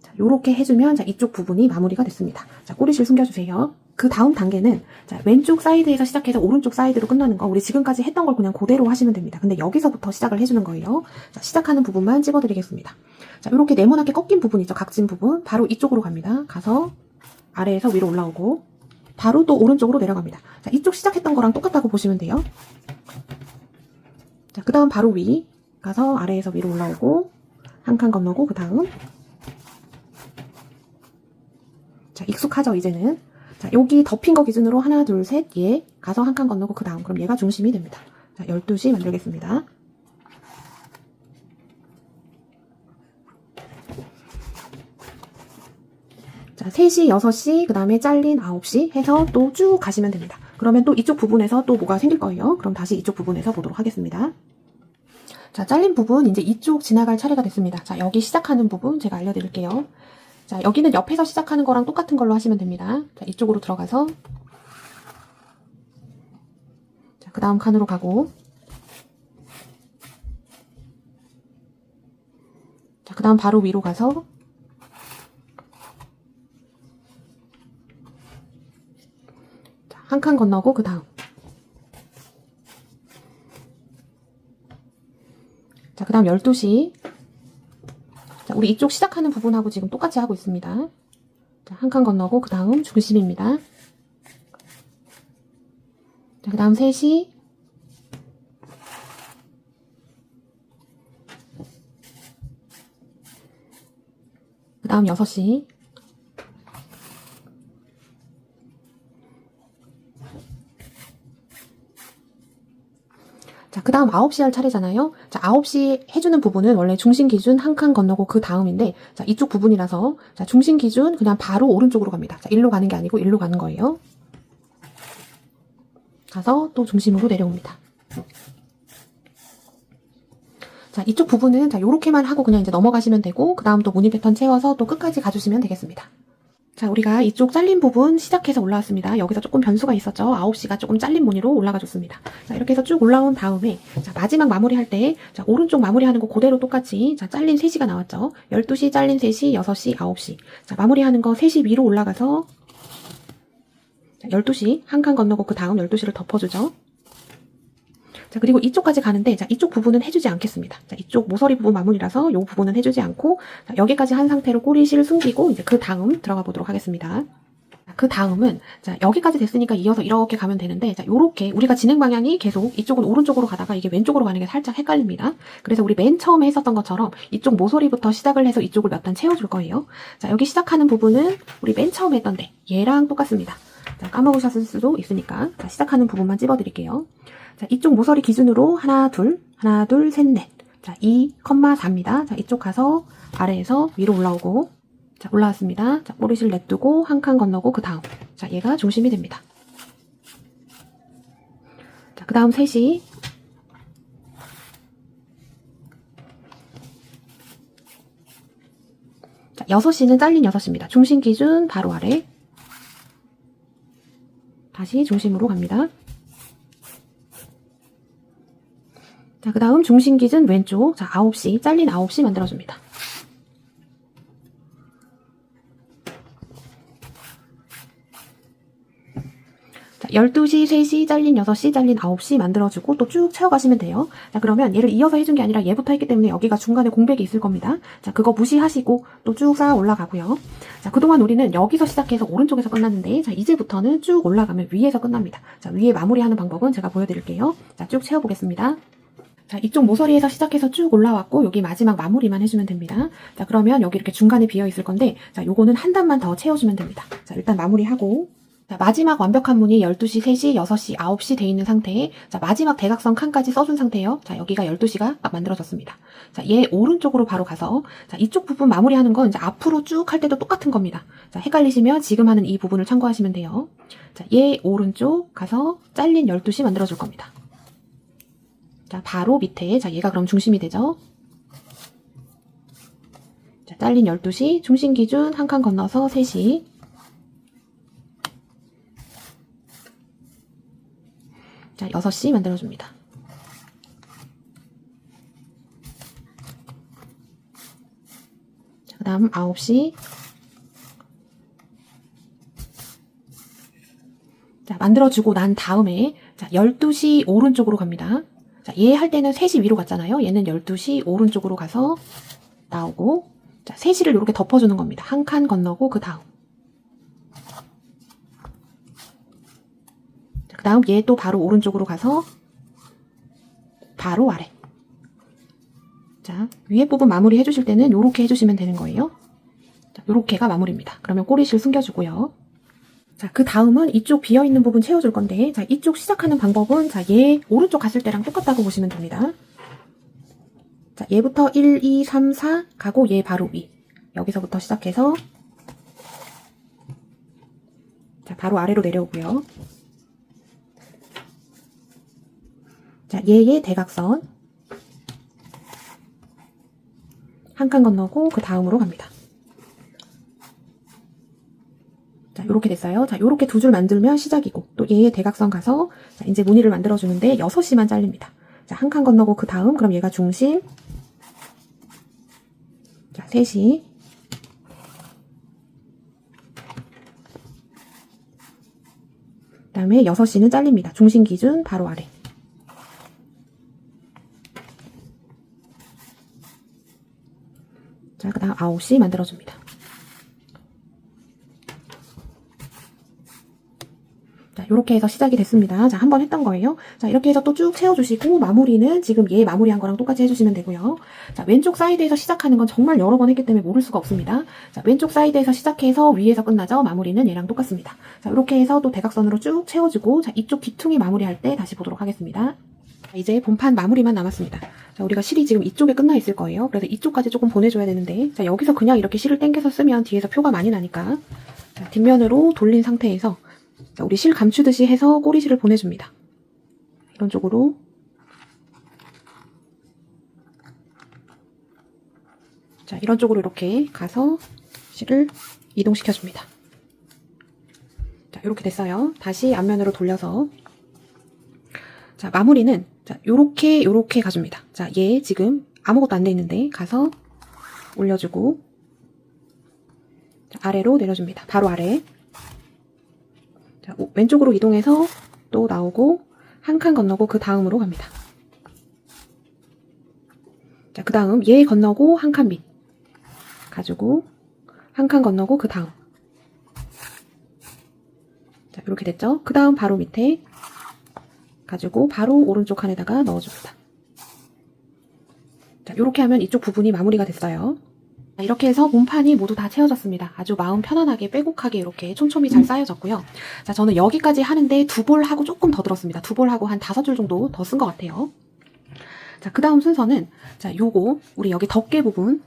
자, 요렇게 해주면 자, 이쪽 부분이 마무리가 됐습니다. 자, 꼬리실 숨겨주세요. 그 다음 단계는 자, 왼쪽 사이드에서 시작해서 오른쪽 사이드로 끝나는 거 우리 지금까지 했던 걸 그냥 그대로 하시면 됩니다. 근데 여기서부터 시작을 해주는 거예요. 자, 시작하는 부분만 찍어드리겠습니다. 자, 이렇게 네모나게 꺾인 부분 있죠. 각진 부분 바로 이쪽으로 갑니다. 가서 아래에서 위로 올라오고 바로 또 오른쪽으로 내려갑니다. 자, 이쪽 시작했던 거랑 똑같다고 보시면 돼요. 자, 그 다음 바로 위 가서 아래에서 위로 올라오고 한 칸 건너고 그 다음 자, 익숙하죠 이제는. 자, 여기 덮인 거 기준으로 하나, 둘, 셋, 얘 가서 한 칸 건너고 그 다음. 그럼 얘가 중심이 됩니다. 자, 12시 만들겠습니다. 자, 3시, 6시, 그 다음에 잘린 9시 해서 또 쭉 가시면 됩니다. 그러면 또 이쪽 부분에서 또 뭐가 생길 거예요. 그럼 다시 이쪽 부분에서 보도록 하겠습니다. 자, 잘린 부분 이제 이쪽 지나갈 차례가 됐습니다. 자, 여기 시작하는 부분 제가 알려드릴게요. 자, 여기는 옆에서 시작하는 거랑 똑같은 걸로 하시면 됩니다. 자, 이쪽으로 들어가서 자, 그 다음 칸으로 가고 자, 그 다음 바로 위로 가서 한 칸 건너고 그 다음 자, 그 다음 12시 자, 우리 이쪽 시작하는 부분하고 지금 똑같이 하고 있습니다. 자, 한 칸 건너고 그 다음 중심입니다. 자, 그 다음 3시 그 다음 6시 자, 그 다음 9시 할 차례잖아요. 자, 9시 해주는 부분은 원래 중심 기준 한 칸 건너고 그 다음인데, 자, 이쪽 부분이라서, 자, 중심 기준 그냥 바로 오른쪽으로 갑니다. 자, 일로 가는 게 아니고 일로 가는 거예요. 가서 또 중심으로 내려옵니다. 자, 이쪽 부분은 자, 요렇게만 하고 그냥 이제 넘어가시면 되고, 그 다음 또 무늬 패턴 채워서 또 끝까지 가주시면 되겠습니다. 자, 우리가 이쪽 잘린 부분 시작해서 올라왔습니다. 여기서 조금 변수가 있었죠. 9시가 조금 잘린 무늬로 올라가 줬습니다. 자, 이렇게 해서 쭉 올라온 다음에 자, 마지막 마무리할 때 자, 오른쪽 마무리하는 거 그대로 똑같이 자, 잘린 3시가 나왔죠. 12시, 잘린 3시, 6시, 9시. 자, 마무리하는 거 3시 위로 올라가서 자, 12시 한 칸 건너고 그 다음 12시를 덮어주죠. 자, 그리고 이쪽까지 가는데, 자, 이쪽 부분은 해주지 않겠습니다. 자, 이쪽 모서리 부분 마무리라서 이 부분은 해주지 않고, 자, 여기까지 한 상태로 꼬리실 숨기고, 이제 그 다음 들어가 보도록 하겠습니다. 자, 그 다음은, 자, 여기까지 됐으니까 이어서 이렇게 가면 되는데, 자, 요렇게, 우리가 진행 방향이 계속 이쪽은 오른쪽으로 가다가 이게 왼쪽으로 가는 게 살짝 헷갈립니다. 그래서 우리 맨 처음에 했었던 것처럼 이쪽 모서리부터 시작을 해서 이쪽을 몇 단 채워줄 거예요. 자, 여기 시작하는 부분은 우리 맨 처음에 했던데, 얘랑 똑같습니다. 자, 까먹으셨을 수도 있으니까, 자, 시작하는 부분만 찝어드릴게요. 자, 이쪽 모서리 기준으로 하나, 둘, 셋, 넷. 자, 2,4입니다. 자, 이쪽 가서 아래에서 위로 올라오고, 자, 올라왔습니다. 자, 꼬리실 냅두고, 한 칸 건너고, 그 다음. 자, 얘가 중심이 됩니다. 자, 그 다음 3시. 자, 6시는 잘린 6시입니다. 중심 기준 바로 아래. 다시 중심으로 갑니다. 자, 그 다음 중심 기준 왼쪽. 자, 9시, 잘린 9시 만들어줍니다. 자, 12시, 3시, 잘린 6시, 잘린 9시 만들어주고 또 쭉 채워가시면 돼요. 자, 그러면 얘를 이어서 해준 게 아니라 얘부터 했기 때문에 여기가 중간에 공백이 있을 겁니다. 자, 그거 무시하시고 또 쭉 쌓아 올라가고요. 자, 그동안 우리는 여기서 시작해서 오른쪽에서 끝났는데, 자, 이제부터는 쭉 올라가면 위에서 끝납니다. 자, 위에 마무리하는 방법은 제가 보여드릴게요. 자, 쭉 채워보겠습니다. 자, 이쪽 모서리에서 시작해서 쭉 올라왔고 여기 마지막 마무리만 해주면 됩니다. 자, 그러면 여기 이렇게 중간에 비어 있을 건데 자, 요거는 한 단만 더 채워주면 됩니다. 자, 일단 마무리하고 자, 마지막 완벽한 무늬 12시, 3시, 6시, 9시 돼 있는 상태에 자, 마지막 대각선 칸까지 써준 상태예요. 자, 여기가 12시가 딱 만들어졌습니다. 자, 얘 오른쪽으로 바로 가서 자, 이쪽 부분 마무리하는 건 이제 앞으로 쭉 할 때도 똑같은 겁니다. 자, 헷갈리시면 지금 하는 이 부분을 참고하시면 돼요. 자, 얘 오른쪽 가서 잘린 12시 만들어줄 겁니다. 자, 바로 밑에, 자, 얘가 그럼 중심이 되죠? 자, 잘린 12시, 중심 기준 한 칸 건너서 3시. 자, 6시 만들어줍니다. 자, 그 다음 9시. 자, 만들어주고 난 다음에, 자, 12시 오른쪽으로 갑니다. 자, 얘 할 때는 3시 위로 갔잖아요. 얘는 12시 오른쪽으로 가서 나오고 자, 3시를 이렇게 덮어주는 겁니다. 한 칸 건너고 그 다음 그 다음 얘 또 바로 오른쪽으로 가서 바로 아래 자, 위에 부분 마무리 해주실 때는 이렇게 해주시면 되는 거예요. 자, 요렇게가 마무리입니다. 그러면 꼬리실 숨겨주고요. 자, 그 다음은 이쪽 비어있는 부분 채워줄 건데, 자, 이쪽 시작하는 방법은, 자, 얘 오른쪽 갔을 때랑 똑같다고 보시면 됩니다. 자, 얘부터 1, 2, 3, 4 가고 얘 바로 위. 여기서부터 시작해서, 자, 바로 아래로 내려오고요. 자, 얘의 대각선. 한 칸 건너고 그 다음으로 갑니다. 자, 요렇게 됐어요. 자, 요렇게 두 줄 만들면 시작이고, 또 얘의 대각선 가서, 자, 이제 무늬를 만들어주는데 6시만 잘립니다. 자, 한 칸 건너고 그 다음, 그럼 얘가 중심. 자, 3시. 그 다음에 6시는 잘립니다. 중심 기준 바로 아래. 자, 그 다음 9시 만들어줍니다. 자, 이렇게 해서 시작이 됐습니다. 자, 한 번 했던 거예요. 자, 이렇게 해서 또 쭉 채워주시고, 마무리는 지금 얘 마무리한 거랑 똑같이 해주시면 되고요. 자, 왼쪽 사이드에서 시작하는 건 정말 여러 번 했기 때문에 모를 수가 없습니다. 자, 왼쪽 사이드에서 시작해서 위에서 끝나죠? 마무리는 얘랑 똑같습니다. 자, 이렇게 해서 또 대각선으로 쭉 채워주고, 자, 이쪽 귀퉁이 마무리할 때 다시 보도록 하겠습니다. 자, 이제 본판 마무리만 남았습니다. 자, 우리가 실이 지금 이쪽에 끝나 있을 거예요. 그래서 이쪽까지 조금 보내줘야 되는데, 자, 여기서 그냥 이렇게 실을 당겨서 쓰면 뒤에서 표가 많이 나니까, 자, 뒷면으로 돌린 상태에서, 자, 우리 실 감추듯이 해서 꼬리실을 보내줍니다. 이런 쪽으로. 자, 이런 쪽으로 이렇게 가서 실을 이동시켜줍니다. 자, 이렇게 됐어요. 다시 앞면으로 돌려서. 자, 마무리는, 자, 요렇게 가줍니다. 자, 얘 지금 아무것도 안 돼 있는데, 가서 올려주고, 자, 아래로 내려줍니다. 바로 아래. 자, 왼쪽으로 이동해서 또 나오고 한 칸 건너고 그 다음으로 갑니다. 자, 그 다음 얘 건너고 한 칸 밑 가지고 한 칸 건너고 그 다음. 자, 이렇게 됐죠? 그 다음 바로 밑에 가지고 바로 오른쪽 칸에다가 넣어줍니다. 자, 이렇게 하면 이쪽 부분이 마무리가 됐어요. 이렇게 해서 몸판이 모두 다 채워졌습니다. 아주 마음 편안하게 빼곡하게 이렇게 촘촘히 잘 쌓여졌고요. 자, 저는 여기까지 하는데 2볼하고 조금 더 들었습니다. 2볼하고 한 5줄 정도 더 쓴 것 같아요. 자, 그 다음 순서는, 자, 요거, 우리 여기 덮개 부분.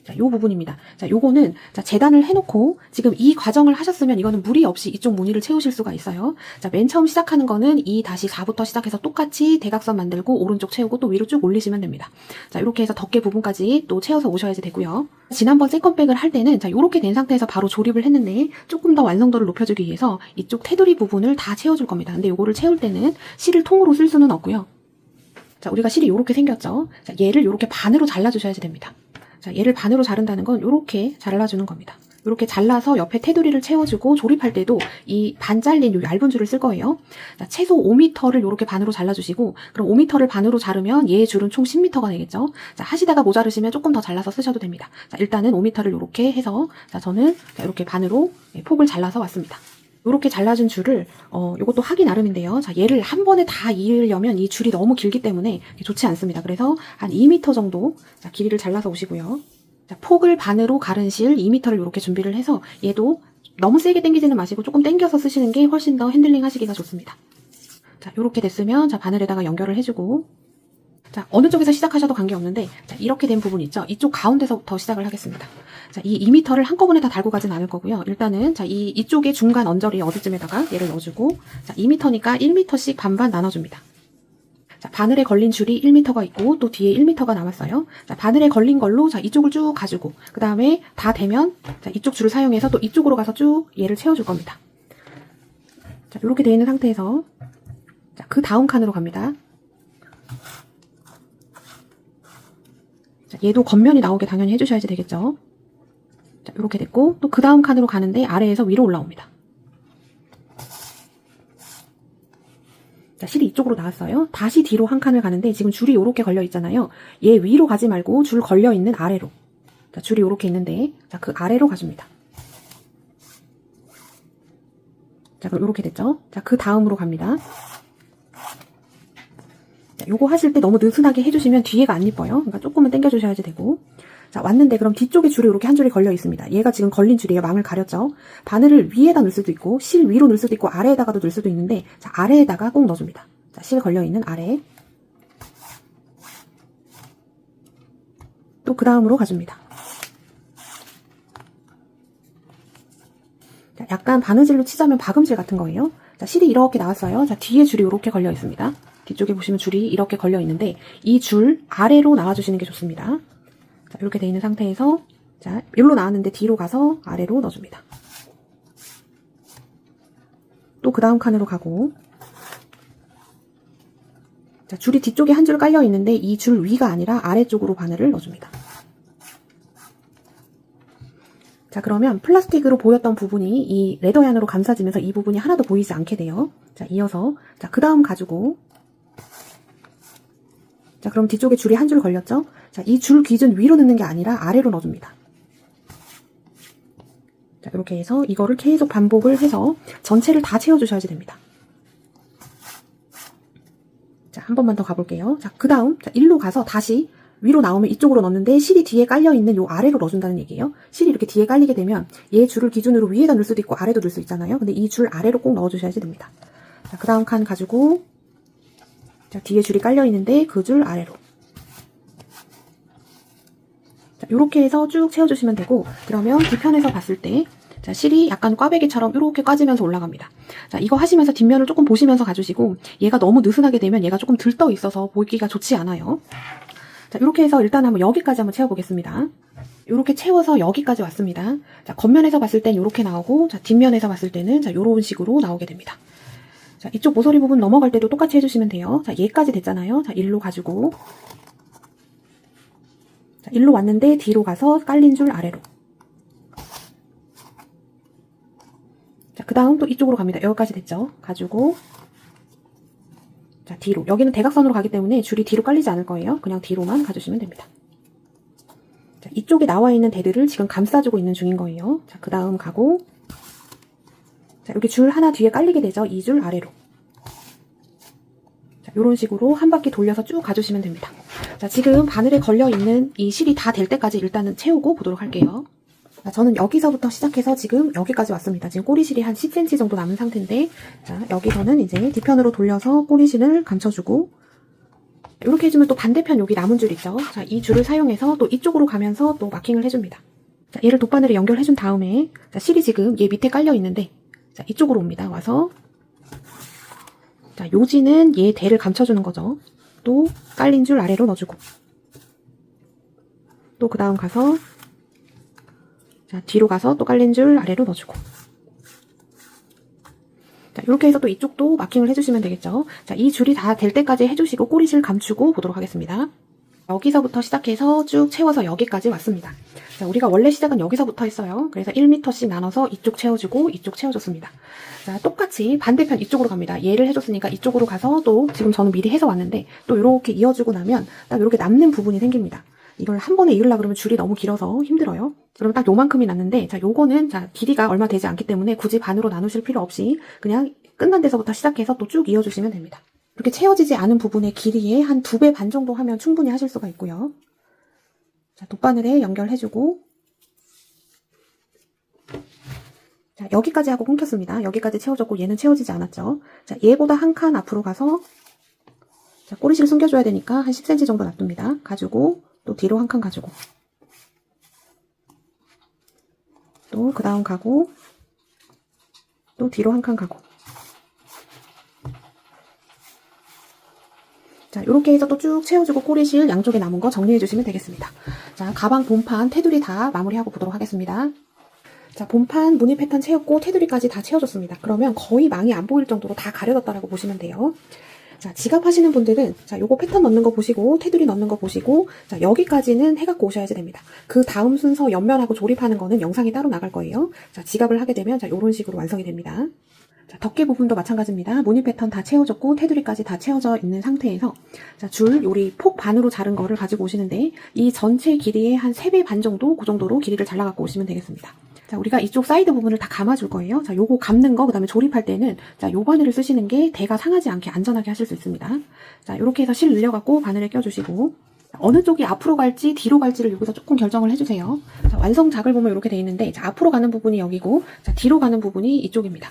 자, 요 부분입니다. 자, 요거는, 자, 재단을 해놓고, 지금 이 과정을 하셨으면 이거는 무리 없이 이쪽 무늬를 채우실 수가 있어요. 자, 맨 처음 시작하는 거는 2-4부터 시작해서 똑같이 대각선 만들고, 오른쪽 채우고 또 위로 쭉 올리시면 됩니다. 자, 이렇게 해서 덮개 부분까지 또 채워서 오셔야지 되고요. 지난번 세컨백을 할 때는, 자, 요렇게 된 상태에서 바로 조립을 했는데, 조금 더 완성도를 높여주기 위해서 이쪽 테두리 부분을 다 채워줄 겁니다. 근데 요거를 채울 때는 실을 통으로 쓸 수는 없고요. 자, 우리가 실이 요렇게 생겼죠? 자, 얘를 요렇게 반으로 잘라주셔야지 됩니다. 자, 얘를 반으로 자른다는 건 요렇게 잘라주는 겁니다. 요렇게 잘라서 옆에 테두리를 채워주고 조립할 때도 이 반 잘린 요 얇은 줄을 쓸 거예요. 자, 최소 5m를 요렇게 반으로 잘라주시고, 그럼 5m를 반으로 자르면 얘의 줄은 총 10m가 되겠죠. 자, 하시다가 모자르시면 조금 더 잘라서 쓰셔도 됩니다. 자, 일단은 5m를 요렇게 해서, 자, 저는 자, 이렇게 반으로 폭을 잘라서 왔습니다. 요렇게 잘라준 줄을 요것도 하기 나름인데요. 자, 얘를 한 번에 다 이으려면 이 줄이 너무 길기 때문에 좋지 않습니다. 그래서 한 2m 정도 자, 길이를 잘라서 오시고요. 자, 폭을 반으로 가른 실 2m를 이렇게 준비를 해서 얘도 너무 세게 당기지는 마시고 조금 당겨서 쓰시는 게 훨씬 더 핸들링 하시기가 좋습니다. 자, 요렇게 됐으면 자, 바늘에다가 연결을 해주고, 자, 어느 쪽에서 시작하셔도 관계없는데, 자, 이렇게 된 부분 있죠? 이쪽 가운데서부터 시작을 하겠습니다. 자, 이 2m를 한꺼번에 다 달고 가진 않을 거고요. 일단은, 자, 이쪽에 중간 언저리 어디쯤에다가 얘를 넣어주고, 자, 2m니까 1m씩 반반 나눠줍니다. 자, 바늘에 걸린 줄이 1m가 있고, 또 뒤에 1m가 남았어요. 자, 바늘에 걸린 걸로, 자, 이쪽을 쭉 가지고, 그 다음에 다 되면, 자, 이쪽 줄을 사용해서 또 이쪽으로 가서 쭉 얘를 채워줄 겁니다. 자, 이렇게 되어 있는 상태에서, 자, 그 다음 칸으로 갑니다. 자, 얘도 겉면이 나오게 당연히 해주셔야지 되겠죠. 자, 이렇게 됐고, 또 그 다음 칸으로 가는데 아래에서 위로 올라옵니다. 자, 실이 이쪽으로 나왔어요. 다시 뒤로 한 칸을 가는데 지금 줄이 이렇게 걸려 있잖아요. 얘 위로 가지 말고 줄 걸려 있는 아래로. 자, 줄이 이렇게 있는데, 자, 그 아래로 가줍니다. 자, 그럼 이렇게 됐죠? 자, 그 다음으로 갑니다. 자, 요거 하실 때 너무 느슨하게 해주시면 뒤에가 안 이뻐요. 그러니까 조금은 당겨주셔야지 되고. 자, 왔는데 그럼 뒤쪽에 줄이 이렇게 한 줄이 걸려 있습니다. 얘가 지금 걸린 줄이에요. 망을 가렸죠. 바늘을 위에다 넣을 수도 있고 실 위로 넣을 수도 있고 아래에다가도 넣을 수도 있는데, 자, 아래에다가 꼭 넣어줍니다. 자, 실 걸려 있는 아래. 또 그 다음으로 가줍니다. 자, 약간 바느질로 치자면 박음질 같은 거예요. 자, 실이 이렇게 나왔어요. 자, 뒤에 줄이 이렇게 걸려 있습니다. 뒤쪽에 보시면 줄이 이렇게 걸려 있는데 이 줄 아래로 나와주시는 게 좋습니다. 자, 이렇게 돼 있는 상태에서, 자, 여기로 나왔는데 뒤로 가서 아래로 넣어줍니다. 또 그 다음 칸으로 가고, 자, 줄이 뒤쪽에 한 줄 깔려 있는데 이 줄 위가 아니라 아래쪽으로 바늘을 넣어줍니다. 자, 그러면 플라스틱으로 보였던 부분이 이 레더얀으로 감싸지면서 이 부분이 하나도 보이지 않게 돼요. 자, 이어서, 자, 그 다음 가지고, 자, 그럼 뒤쪽에 줄이 한 줄 걸렸죠? 자, 이 줄 기준 위로 넣는 게 아니라 아래로 넣어줍니다. 자, 이렇게 해서 이거를 계속 반복을 해서 전체를 다 채워주셔야지 됩니다. 자, 한 번만 더 가볼게요. 자, 그 다음, 자, 일로 가서 다시 위로 나오면 이쪽으로 넣는데 실이 뒤에 깔려있는 요 아래로 넣어준다는 얘기예요. 실이 이렇게 뒤에 깔리게 되면 얘 줄을 기준으로 위에다 넣을 수도 있고 아래도 넣을 수 있잖아요. 근데 이 줄 아래로 꼭 넣어주셔야지 됩니다. 자, 그 다음 칸 가지고, 자, 뒤에 줄이 깔려있는데 그 줄 아래로. 자, 요렇게 해서 쭉 채워주시면 되고, 그러면 뒤편에서 봤을 때, 자, 실이 약간 꽈배기처럼 이렇게 까지면서 올라갑니다. 자, 이거 하시면서 뒷면을 조금 보시면서 가주시고, 얘가 너무 느슨하게 되면 얘가 조금 들떠 있어서 보기가 좋지 않아요. 자, 이렇게 해서 일단 한번 여기까지 한번 채워보겠습니다. 이렇게 채워서 여기까지 왔습니다. 자, 겉면에서 봤을 땐 이렇게 나오고, 자, 뒷면에서 봤을 때는, 자, 요런 식으로 나오게 됩니다. 자, 이쪽 모서리 부분 넘어갈 때도 똑같이 해주시면 돼요. 자, 얘까지 됐잖아요. 자, 일로 가지고, 자, 일로 왔는데 뒤로 가서 깔린 줄 아래로. 자, 그 다음 또 이쪽으로 갑니다. 여기까지 됐죠? 가지고, 자, 뒤로. 여기는 대각선으로 가기 때문에 줄이 뒤로 깔리지 않을 거예요. 그냥 뒤로만 가주시면 됩니다. 자, 이쪽에 나와 있는 대들을 지금 감싸주고 있는 중인 거예요. 자, 그 다음 가고, 자, 여기 줄 하나 뒤에 깔리게 되죠? 이 줄 아래로. 자, 요런 식으로 한 바퀴 돌려서 쭉 가주시면 됩니다. 자, 지금 바늘에 걸려있는 이 실이 다 될 때까지 일단은 채우고 보도록 할게요. 자, 저는 여기서부터 시작해서 지금 여기까지 왔습니다. 지금 꼬리실이 한 10cm 정도 남은 상태인데, 자, 여기서는 이제 뒤편으로 돌려서 꼬리실을 감춰주고, 이렇게 해주면 또 반대편 여기 남은 줄 있죠? 자, 이 줄을 사용해서 또 이쪽으로 가면서 또 마킹을 해줍니다. 자, 얘를 돗바늘에 연결해준 다음에, 자, 실이 지금 얘 밑에 깔려 있는데, 자, 이쪽으로 옵니다. 와서, 자, 요지는 얘 대를 감춰주는 거죠. 또 깔린 줄 아래로 넣어주고, 또 그 다음 가서, 자, 뒤로 가서 또 깔린 줄 아래로 넣어주고. 자, 이렇게 해서 또 이쪽도 마킹을 해주시면 되겠죠. 자, 이 줄이 다 될 때까지 해주시고 꼬리실 감추고 보도록 하겠습니다. 여기서부터 시작해서 쭉 채워서 여기까지 왔습니다. 자, 우리가 원래 시작은 여기서부터 했어요. 그래서 1m씩 나눠서 이쪽 채워주고 이쪽 채워줬습니다. 자, 똑같이 반대편 이쪽으로 갑니다. 얘를 해줬으니까 이쪽으로 가서 또 지금 저는 미리 해서 왔는데 또 이렇게 이어주고 나면 딱 이렇게 남는 부분이 생깁니다. 이걸 한 번에 이으려고 그러면 줄이 너무 길어서 힘들어요. 그러면 딱 요만큼이 났는데, 자, 요거는, 자, 길이가 얼마 되지 않기 때문에 굳이 반으로 나누실 필요 없이 그냥 끝난 데서부터 시작해서 또 쭉 이어주시면 됩니다. 이렇게 채워지지 않은 부분의 길이의 한 2배 반 정도 하면 충분히 하실 수가 있고요. 자, 돗바늘에 연결해주고, 자, 여기까지 하고 끊겼습니다. 여기까지 채워졌고 얘는 채워지지 않았죠. 자, 얘보다 한 칸 앞으로 가서, 자, 꼬리실 숨겨줘야 되니까 한 10cm 정도 놔둡니다. 가지고, 또 뒤로 한 칸 가지고, 또 그 다음 가고, 또 뒤로 한 칸 가고. 자, 이렇게 해서 또 쭉 채워주고 꼬리실 양쪽에 남은 거 정리해주시면 되겠습니다. 자, 가방 본판, 테두리 다 마무리하고 보도록 하겠습니다. 자, 본판 무늬 패턴 채웠고 테두리까지 다 채워줬습니다. 그러면 거의 망이 안 보일 정도로 다 가려졌다라고 보시면 돼요. 자, 지갑 하시는 분들은, 자, 요거 패턴 넣는 거 보시고, 테두리 넣는 거 보시고, 자, 여기까지는 해갖고 오셔야지 됩니다. 그 다음 순서 옆면하고 조립하는 거는 영상이 따로 나갈 거예요. 자, 지갑을 하게 되면, 자, 요런 식으로 완성이 됩니다. 자, 덮개 부분도 마찬가지입니다. 무늬 패턴 다 채워졌고, 테두리까지 다 채워져 있는 상태에서, 자, 줄, 요리 폭 반으로 자른 거를 가지고 오시는데, 이 전체 길이의 한 3배 반 정도, 그 정도로 길이를 잘라갖고 오시면 되겠습니다. 자, 우리가 이쪽 사이드 부분을 다 감아줄 거예요. 자, 요거 감는 거, 그 다음에 조립할 때는, 자, 요 바늘을 쓰시는 게 대가 상하지 않게 안전하게 하실 수 있습니다. 자, 요렇게 해서 실 늘려갖고 바늘을 껴주시고, 어느 쪽이 앞으로 갈지 뒤로 갈지를 여기서 조금 결정을 해주세요. 자, 완성작을 보면 이렇게 돼 있는데, 자, 앞으로 가는 부분이 여기고, 자, 뒤로 가는 부분이 이쪽입니다.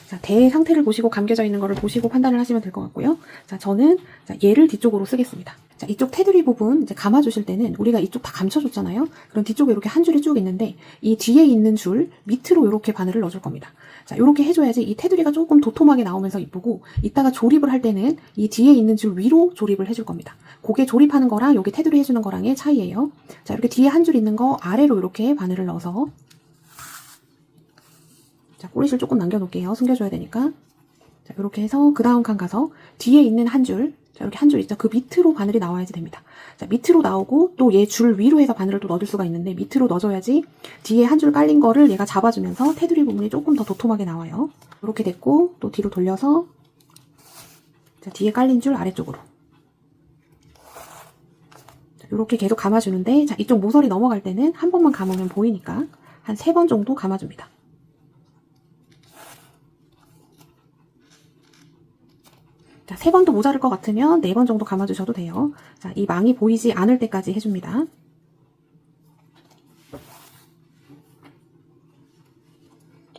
자, 대 상태를 보시고 감겨져 있는 거를 보시고 판단을 하시면 될 것 같고요. 자, 저는 자, 얘를 뒤쪽으로 쓰겠습니다. 자, 이쪽 테두리 부분 이제 감아주실 때는 우리가 이쪽 다 감춰줬잖아요. 그럼 뒤쪽에 이렇게 한 줄이 쭉 있는데 이 뒤에 있는 줄 밑으로 이렇게 바늘을 넣어줄 겁니다. 자, 이렇게 해줘야지 이 테두리가 조금 도톰하게 나오면서 이쁘고 이따가 조립을 할 때는 이 뒤에 있는 줄 위로 조립을 해줄 겁니다. 고개 조립하는 거랑 여기 테두리 해주는 거랑의 차이예요. 자, 이렇게 뒤에 한 줄 있는 거 아래로 이렇게 바늘을 넣어서 자, 꼬리실 조금 남겨놓을게요. 숨겨줘야 되니까. 자, 이렇게 해서 그 다음 칸 가서 뒤에 있는 한 줄, 자, 이렇게 한 줄 있죠? 그 밑으로 바늘이 나와야지 됩니다. 자, 밑으로 나오고 또 얘 줄 위로 해서 바늘을 또 넣어줄 수가 있는데 밑으로 넣어줘야지 뒤에 한 줄 깔린 거를 얘가 잡아주면서 테두리 부분이 조금 더 도톰하게 나와요. 이렇게 됐고 또 뒤로 돌려서 자, 뒤에 깔린 줄 아래쪽으로. 자, 이렇게 계속 감아주는데 자, 이쪽 모서리 넘어갈 때는 한 번만 감으면 보이니까 한 3번 정도 감아줍니다. 자, 3번도 모자랄 것 같으면 4번 정도 감아주셔도 돼요. 자, 이 망이 보이지 않을 때까지 해줍니다.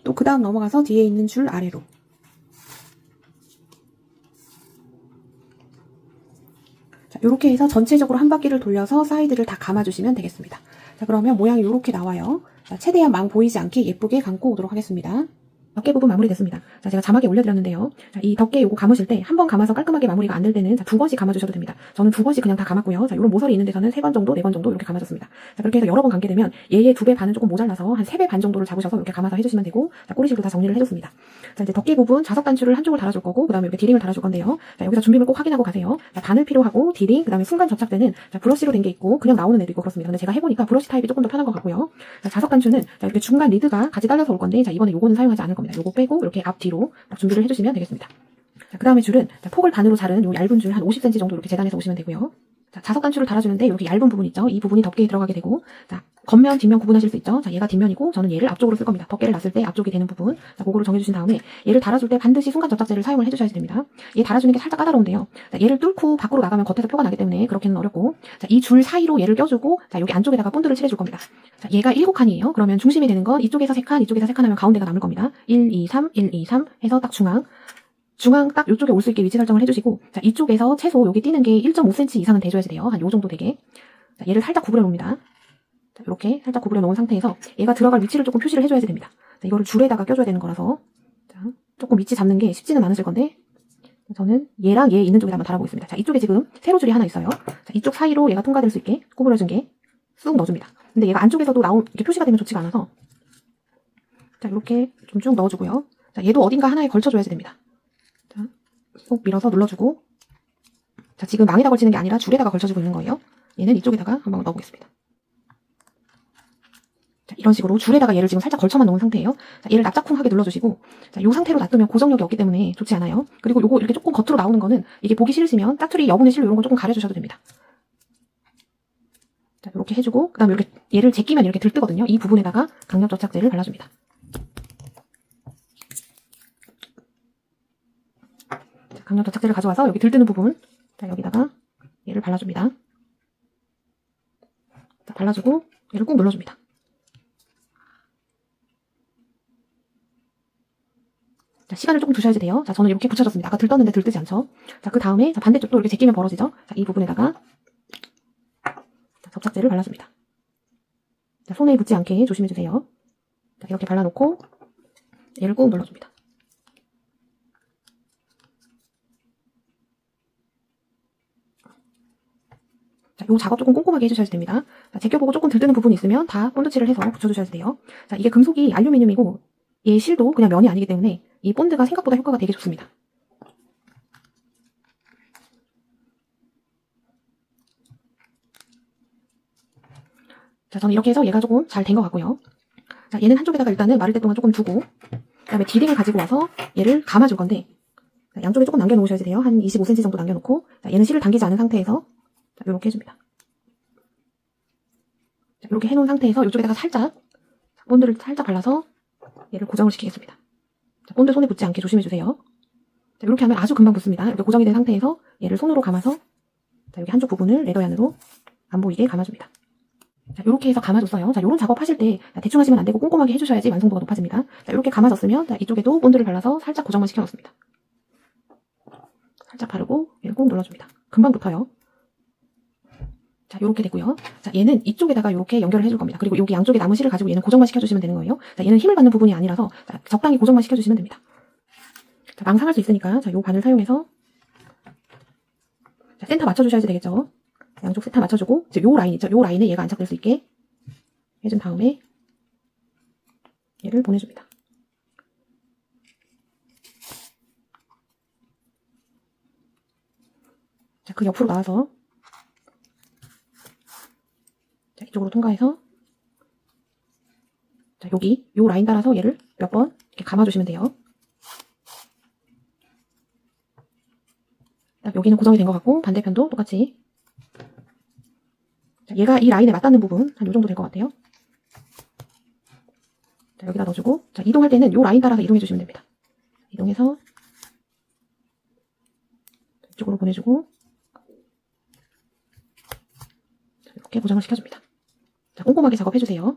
또 그 다음 넘어가서 뒤에 있는 줄 아래로. 자, 이렇게 해서 전체적으로 한 바퀴를 돌려서 사이드를 다 감아주시면 되겠습니다. 자, 그러면 모양이 이렇게 나와요. 자, 최대한 망 보이지 않게 예쁘게 감고 오도록 하겠습니다. 덮개 부분 마무리됐습니다. 자, 제가 자막에 올려드렸는데요. 자, 이 덮개 요거 감으실 때 한 번 감아서 깔끔하게 마무리가 안 될 때는 자, 2번씩 감아주셔도 됩니다. 저는 2번씩 그냥 다 감았고요. 자, 요런 모서리 있는 데서는 3번 정도, 4번 정도 이렇게 감아줬습니다. 자, 그렇게 해서 여러 번 감게 되면 얘의 2배 반은 조금 모자라서 한 3배 반 정도를 잡으셔서 이렇게 감아서 해주시면 되고, 자, 꼬리실도 다 정리를 해줬습니다. 자, 이제 덮개 부분 자석 단추를 한쪽을 달아줄 거고, 그 다음에 이렇게 디링을 달아줄 건데요. 자, 여기서 준비물 꼭 확인하고 가세요. 자, 바늘 필요하고, 디링, 그 다음에 순간 접착제는 자, 브러쉬로 된 게 있고, 그냥 나오는 애도 있고 그렇습니다. 근데 제가 해보니까 브러쉬 타입이 조금 더 편한 것 같고요. 자, 자석 단추는 자, 이렇게 중간 리드가 같이 딸려서 올 건데, 자, 이번에 요거는 사용하지 않을 겁니다. 요거 빼고, 이렇게 앞뒤로 준비를 해주시면 되겠습니다. 자, 그 다음에 줄은 자, 폭을 반으로 자른 요 얇은 줄 한 50cm 정도 이렇게 재단해서 오시면 되고요. 자, 자석 단추를 달아주는데 이렇게 얇은 부분 있죠? 이 부분이 덮개에 들어가게 되고, 자, 겉면, 뒷면 구분하실 수 있죠? 자, 얘가 뒷면이고 저는 얘를 앞쪽으로 쓸 겁니다. 덮개를 놨을 때 앞쪽이 되는 부분. 자, 그거를 정해주신 다음에 얘를 달아줄 때 반드시 순간 접착제를 사용을 해주셔야 됩니다. 얘 달아주는 게 살짝 까다로운데요. 자, 얘를 뚫고 밖으로 나가면 겉에서 표가 나기 때문에 그렇게는 어렵고, 자, 이 줄 사이로 얘를 껴주고, 자, 여기 안쪽에다가 본드를 칠해줄 겁니다. 자, 얘가 7칸이에요. 그러면 중심이 되는 건 이쪽에서 3칸, 이쪽에서 3칸 하면 가운데가 남을 겁니다. 1, 2, 3, 1, 2, 3 해서 딱 중앙 딱 이쪽에 올 수 있게 위치 설정을 해주시고, 자, 이쪽에서 최소 여기 뛰는 게 1.5cm 이상은 돼줘야지 돼요. 한 요 정도 되게. 자, 얘를 살짝 구부려 놓습니다. 자, 이렇게 살짝 구부려 놓은 상태에서 얘가 들어갈 위치를 조금 표시를 해줘야지 됩니다. 자, 이거를 줄에다가 껴줘야 되는 거라서 자, 조금 위치 잡는 게 쉽지는 않으실 건데 저는 얘랑 얘 있는 쪽에다 한번 달아보겠습니다. 자, 이쪽에 지금 세로 줄이 하나 있어요. 자, 이쪽 사이로 얘가 통과될 수 있게 구부려준 게 쑥 넣어줍니다. 근데 얘가 안쪽에서도 이렇게 표시가 되면 좋지가 않아서 자, 이렇게 좀 쭉 넣어주고요. 자, 얘도 어딘가 하나에 걸쳐줘야지 됩니다. 자, 쏙 밀어서 눌러주고, 자, 지금 망에다 걸치는 게 아니라 줄에다가 걸쳐주고 있는 거예요. 얘는 이쪽에다가 한번 넣어보겠습니다. 자, 이런 식으로 줄에다가 얘를 지금 살짝 걸쳐만 놓은 상태예요. 자, 얘를 납작쿵하게 눌러주시고, 자, 요 상태로 놔두면 고정력이 없기 때문에 좋지 않아요. 그리고 요거 이렇게 조금 겉으로 나오는 거는 이게 보기 싫으시면 짜투리 여분의 실로 이런 거 조금 가려주셔도 됩니다. 자, 이렇게 해주고, 그 다음에 이렇게 얘를 제끼면 이렇게 들뜨거든요. 이 부분에다가 강력 접착제를 발라줍니다. 자, 강력 접착제를 가져와서 여기 들뜨는 부분, 자, 여기다가 얘를 발라줍니다. 자, 발라주고 얘를 꾹 눌러줍니다. 자, 시간을 조금 두셔야지 돼요. 자, 저는 이렇게 붙여줬습니다. 아까 들떴는데 들뜨지 않죠? 자, 그 다음에 자, 반대쪽도 이렇게 제끼면 벌어지죠? 자, 이 부분에다가 자, 접착제를 발라줍니다. 자, 손에 붙지 않게 조심해주세요. 자, 이렇게 발라놓고 얘를 꾹 눌러줍니다. 자, 요 작업 조금 꼼꼼하게 해주셔야 됩니다. 자, 제껴보고 조금 들뜨는 부분이 있으면 다 본드칠을 해서 붙여주셔야 돼요. 자, 이게 금속이 알루미늄이고 얘 실도 그냥 면이 아니기 때문에 이 본드가 생각보다 효과가 되게 좋습니다. 자, 저는 이렇게 해서 얘가 조금 잘 된 것 같고요. 자, 얘는 한쪽에다가 일단은 마를 때 동안 조금 두고, 그 다음에 디링을 가지고 와서 얘를 감아줄 건데, 자, 양쪽에 조금 남겨놓으셔야 돼요. 한 25cm 정도 남겨놓고, 자, 얘는 실을 당기지 않은 상태에서 자, 이렇게 해줍니다. 자, 이렇게 해놓은 상태에서 이쪽에다가 살짝 본드를 살짝 발라서 얘를 고정을 시키겠습니다. 자, 본드 손에 붙지 않게 조심해주세요. 자, 이렇게 하면 아주 금방 붙습니다. 이렇게 고정이 된 상태에서 얘를 손으로 감아서 자, 여기 한쪽 부분을 레더얀으로 안 보이게 감아줍니다. 자, 이렇게 해서 감아줬어요. 자, 이런 작업 하실 때 대충 하시면 안 되고 꼼꼼하게 해주셔야지 완성도가 높아집니다. 자, 이렇게 감아졌으면 자, 이쪽에도 본드를 발라서 살짝 고정만 시켜놓습니다. 살짝 바르고 얘를 꾹 눌러줍니다. 금방 붙어요. 자, 요렇게 되고요. 자, 얘는 이쪽에다가 이렇게 연결을 해줄 겁니다. 그리고 여기 양쪽에 남은 실을 가지고 얘는 고정만 시켜주시면 되는 거예요. 자, 얘는 힘을 받는 부분이 아니라서 자, 적당히 고정만 시켜주시면 됩니다. 자, 망상할 수 있으니까 자, 요 바늘 사용해서 자, 센터 맞춰주셔야지 되겠죠. 양쪽 센터 맞춰주고 이제 요 라인 있죠. 요 라인에 얘가 안착될 수 있게 해준 다음에 얘를 보내줍니다. 자, 그 옆으로 나와서 자, 이쪽으로 통과해서 자, 여기 요 라인 따라서 얘를 몇 번 이렇게 감아주시면 돼요. 자, 여기는 고정이 된 것 같고 반대편도 똑같이 자, 얘가 이 라인에 맞닿는 부분 한 요 정도 될 것 같아요. 자, 여기다 넣어주고 자, 이동할 때는 요 라인 따라서 이동해 주시면 됩니다. 이동해서 이쪽으로 보내주고 자, 이렇게 고정을 시켜줍니다. 자, 꼼꼼하게 작업해주세요.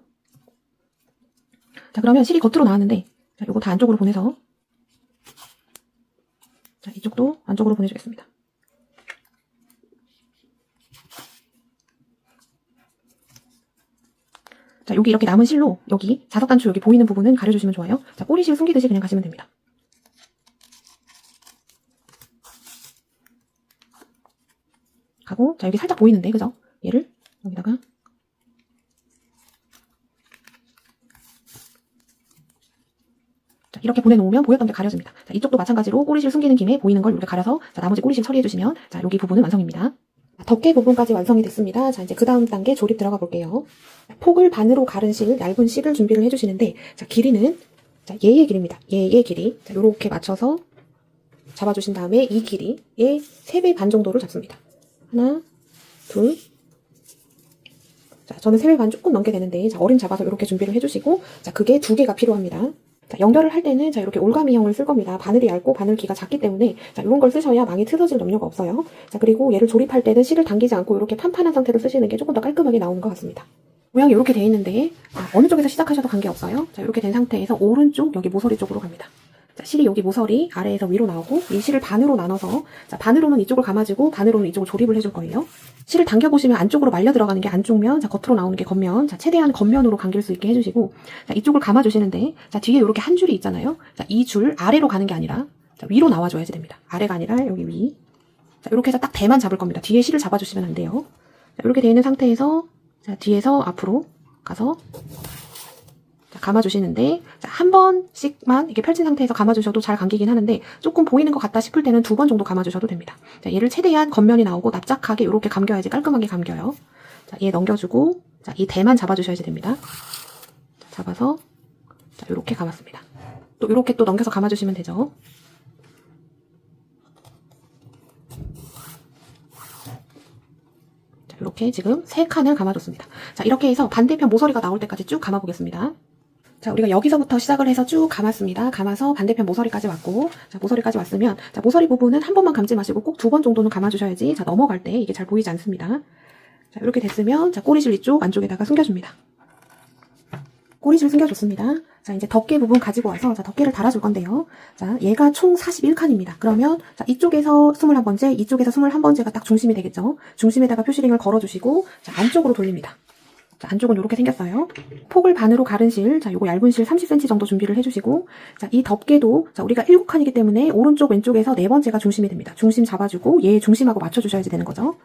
자, 그러면 실이 겉으로 나왔는데 자, 요거 다 안쪽으로 보내서 자, 이쪽도 안쪽으로 보내주겠습니다. 자, 여기 이렇게 남은 실로 여기 자석 단추 여기 보이는 부분은 가려주시면 좋아요. 자, 꼬리실 숨기듯이 그냥 가시면 됩니다. 가고 자, 여기 살짝 보이는데 그죠? 얘를 여기다가 자, 이렇게 보내놓으면 보였던 게 가려집니다. 자, 이쪽도 마찬가지로 꼬리실 숨기는 김에 보이는 걸 이렇게 가려서 자, 나머지 꼬리실 처리해주시면 자, 여기 부분은 완성입니다. 덮개 부분까지 완성이 됐습니다. 자, 이제 그 다음 단계 조립 들어가 볼게요. 폭을 반으로 가른 실, 얇은 실을 준비를 해주시는데 자, 길이는 자, 얘의 길이입니다. 얘의 길이 자, 요렇게 맞춰서 잡아주신 다음에 이 길이의 3배 반 정도를 잡습니다. 하나, 둘. 자, 저는 3배 반 조금 넘게 되는데 자, 어림 잡아서 이렇게 준비를 해주시고 자, 그게 2개가 필요합니다. 자, 연결을 할 때는 자, 이렇게 올가미형을 쓸 겁니다. 바늘이 얇고 바늘 길이가 작기 때문에 자, 이런 걸 쓰셔야 망이 틀어질 염려가 없어요. 자, 그리고 얘를 조립할 때는 실을 당기지 않고 이렇게 판판한 상태로 쓰시는 게 조금 더 깔끔하게 나오는 것 같습니다. 모양이 이렇게 되어 있는데 자, 어느 쪽에서 시작하셔도 관계없어요. 자, 이렇게 된 상태에서 오른쪽 여기 모서리 쪽으로 갑니다. 자, 실이 여기 모서리 아래에서 위로 나오고 이 실을 반으로 나눠서 자, 반으로는 이쪽을 감아주고 반으로는 이쪽을 조립을 해줄 거예요. 실을 당겨보시면 안쪽으로 말려 들어가는 게 안쪽 면, 자, 겉으로 나오는 게 겉면, 자, 최대한 겉면으로 감길 수 있게 해주시고 자, 이쪽을 감아주시는데 자, 뒤에 이렇게 한 줄이 있잖아요. 자, 이 줄 아래로 가는 게 아니라 자, 위로 나와줘야지 됩니다. 아래가 아니라 여기 위. 자, 이렇게 해서 딱 대만 잡을 겁니다. 뒤에 실을 잡아주시면 안 돼요. 자, 이렇게 되어 있는 상태에서 자, 뒤에서 앞으로 가서 자, 감아주시는데 자, 한 번씩만 이렇게 펼친 상태에서 감아주셔도 잘 감기긴 하는데 조금 보이는 것 같다 싶을 때는 2번 정도 감아주셔도 됩니다. 자, 얘를 최대한 겉면이 나오고 납작하게 이렇게 감겨야지 깔끔하게 감겨요. 자, 얘 넘겨주고 자, 이 대만 잡아주셔야지 됩니다. 자, 잡아서 자, 이렇게 감았습니다. 또 이렇게 또 넘겨서 감아주시면 되죠. 자, 이렇게 지금 3칸을 감아줬습니다. 자, 이렇게 해서 반대편 모서리가 나올 때까지 쭉 감아보겠습니다. 자, 우리가 여기서부터 시작을 해서 쭉 감았습니다. 감아서 반대편 모서리까지 왔고, 자, 모서리까지 왔으면, 자, 모서리 부분은 한 번만 감지 마시고 꼭 2번 정도는 감아주셔야지, 자, 넘어갈 때 이게 잘 보이지 않습니다. 자, 이렇게 됐으면, 자, 꼬리실 이쪽 안쪽에다가 숨겨줍니다. 꼬리실 숨겨줬습니다. 자, 이제 덮개 부분 가지고 와서, 자, 덮개를 달아줄 건데요. 자, 얘가 총 41칸입니다. 그러면, 자, 이쪽에서 21번째, 이쪽에서 21번째가 딱 중심이 되겠죠? 중심에다가 표시링을 걸어주시고, 자, 안쪽으로 돌립니다. 자, 안쪽은 이렇게 생겼어요. 폭을 반으로 가른 실, 자, 요거 얇은 실 30cm 정도 준비를 해주시고, 자, 이 덮개도, 자, 우리가 7칸이기 때문에 오른쪽, 왼쪽에서 4번째가 중심이 됩니다. 중심 잡아주고, 얘 중심하고 맞춰주셔야지 되는 거죠.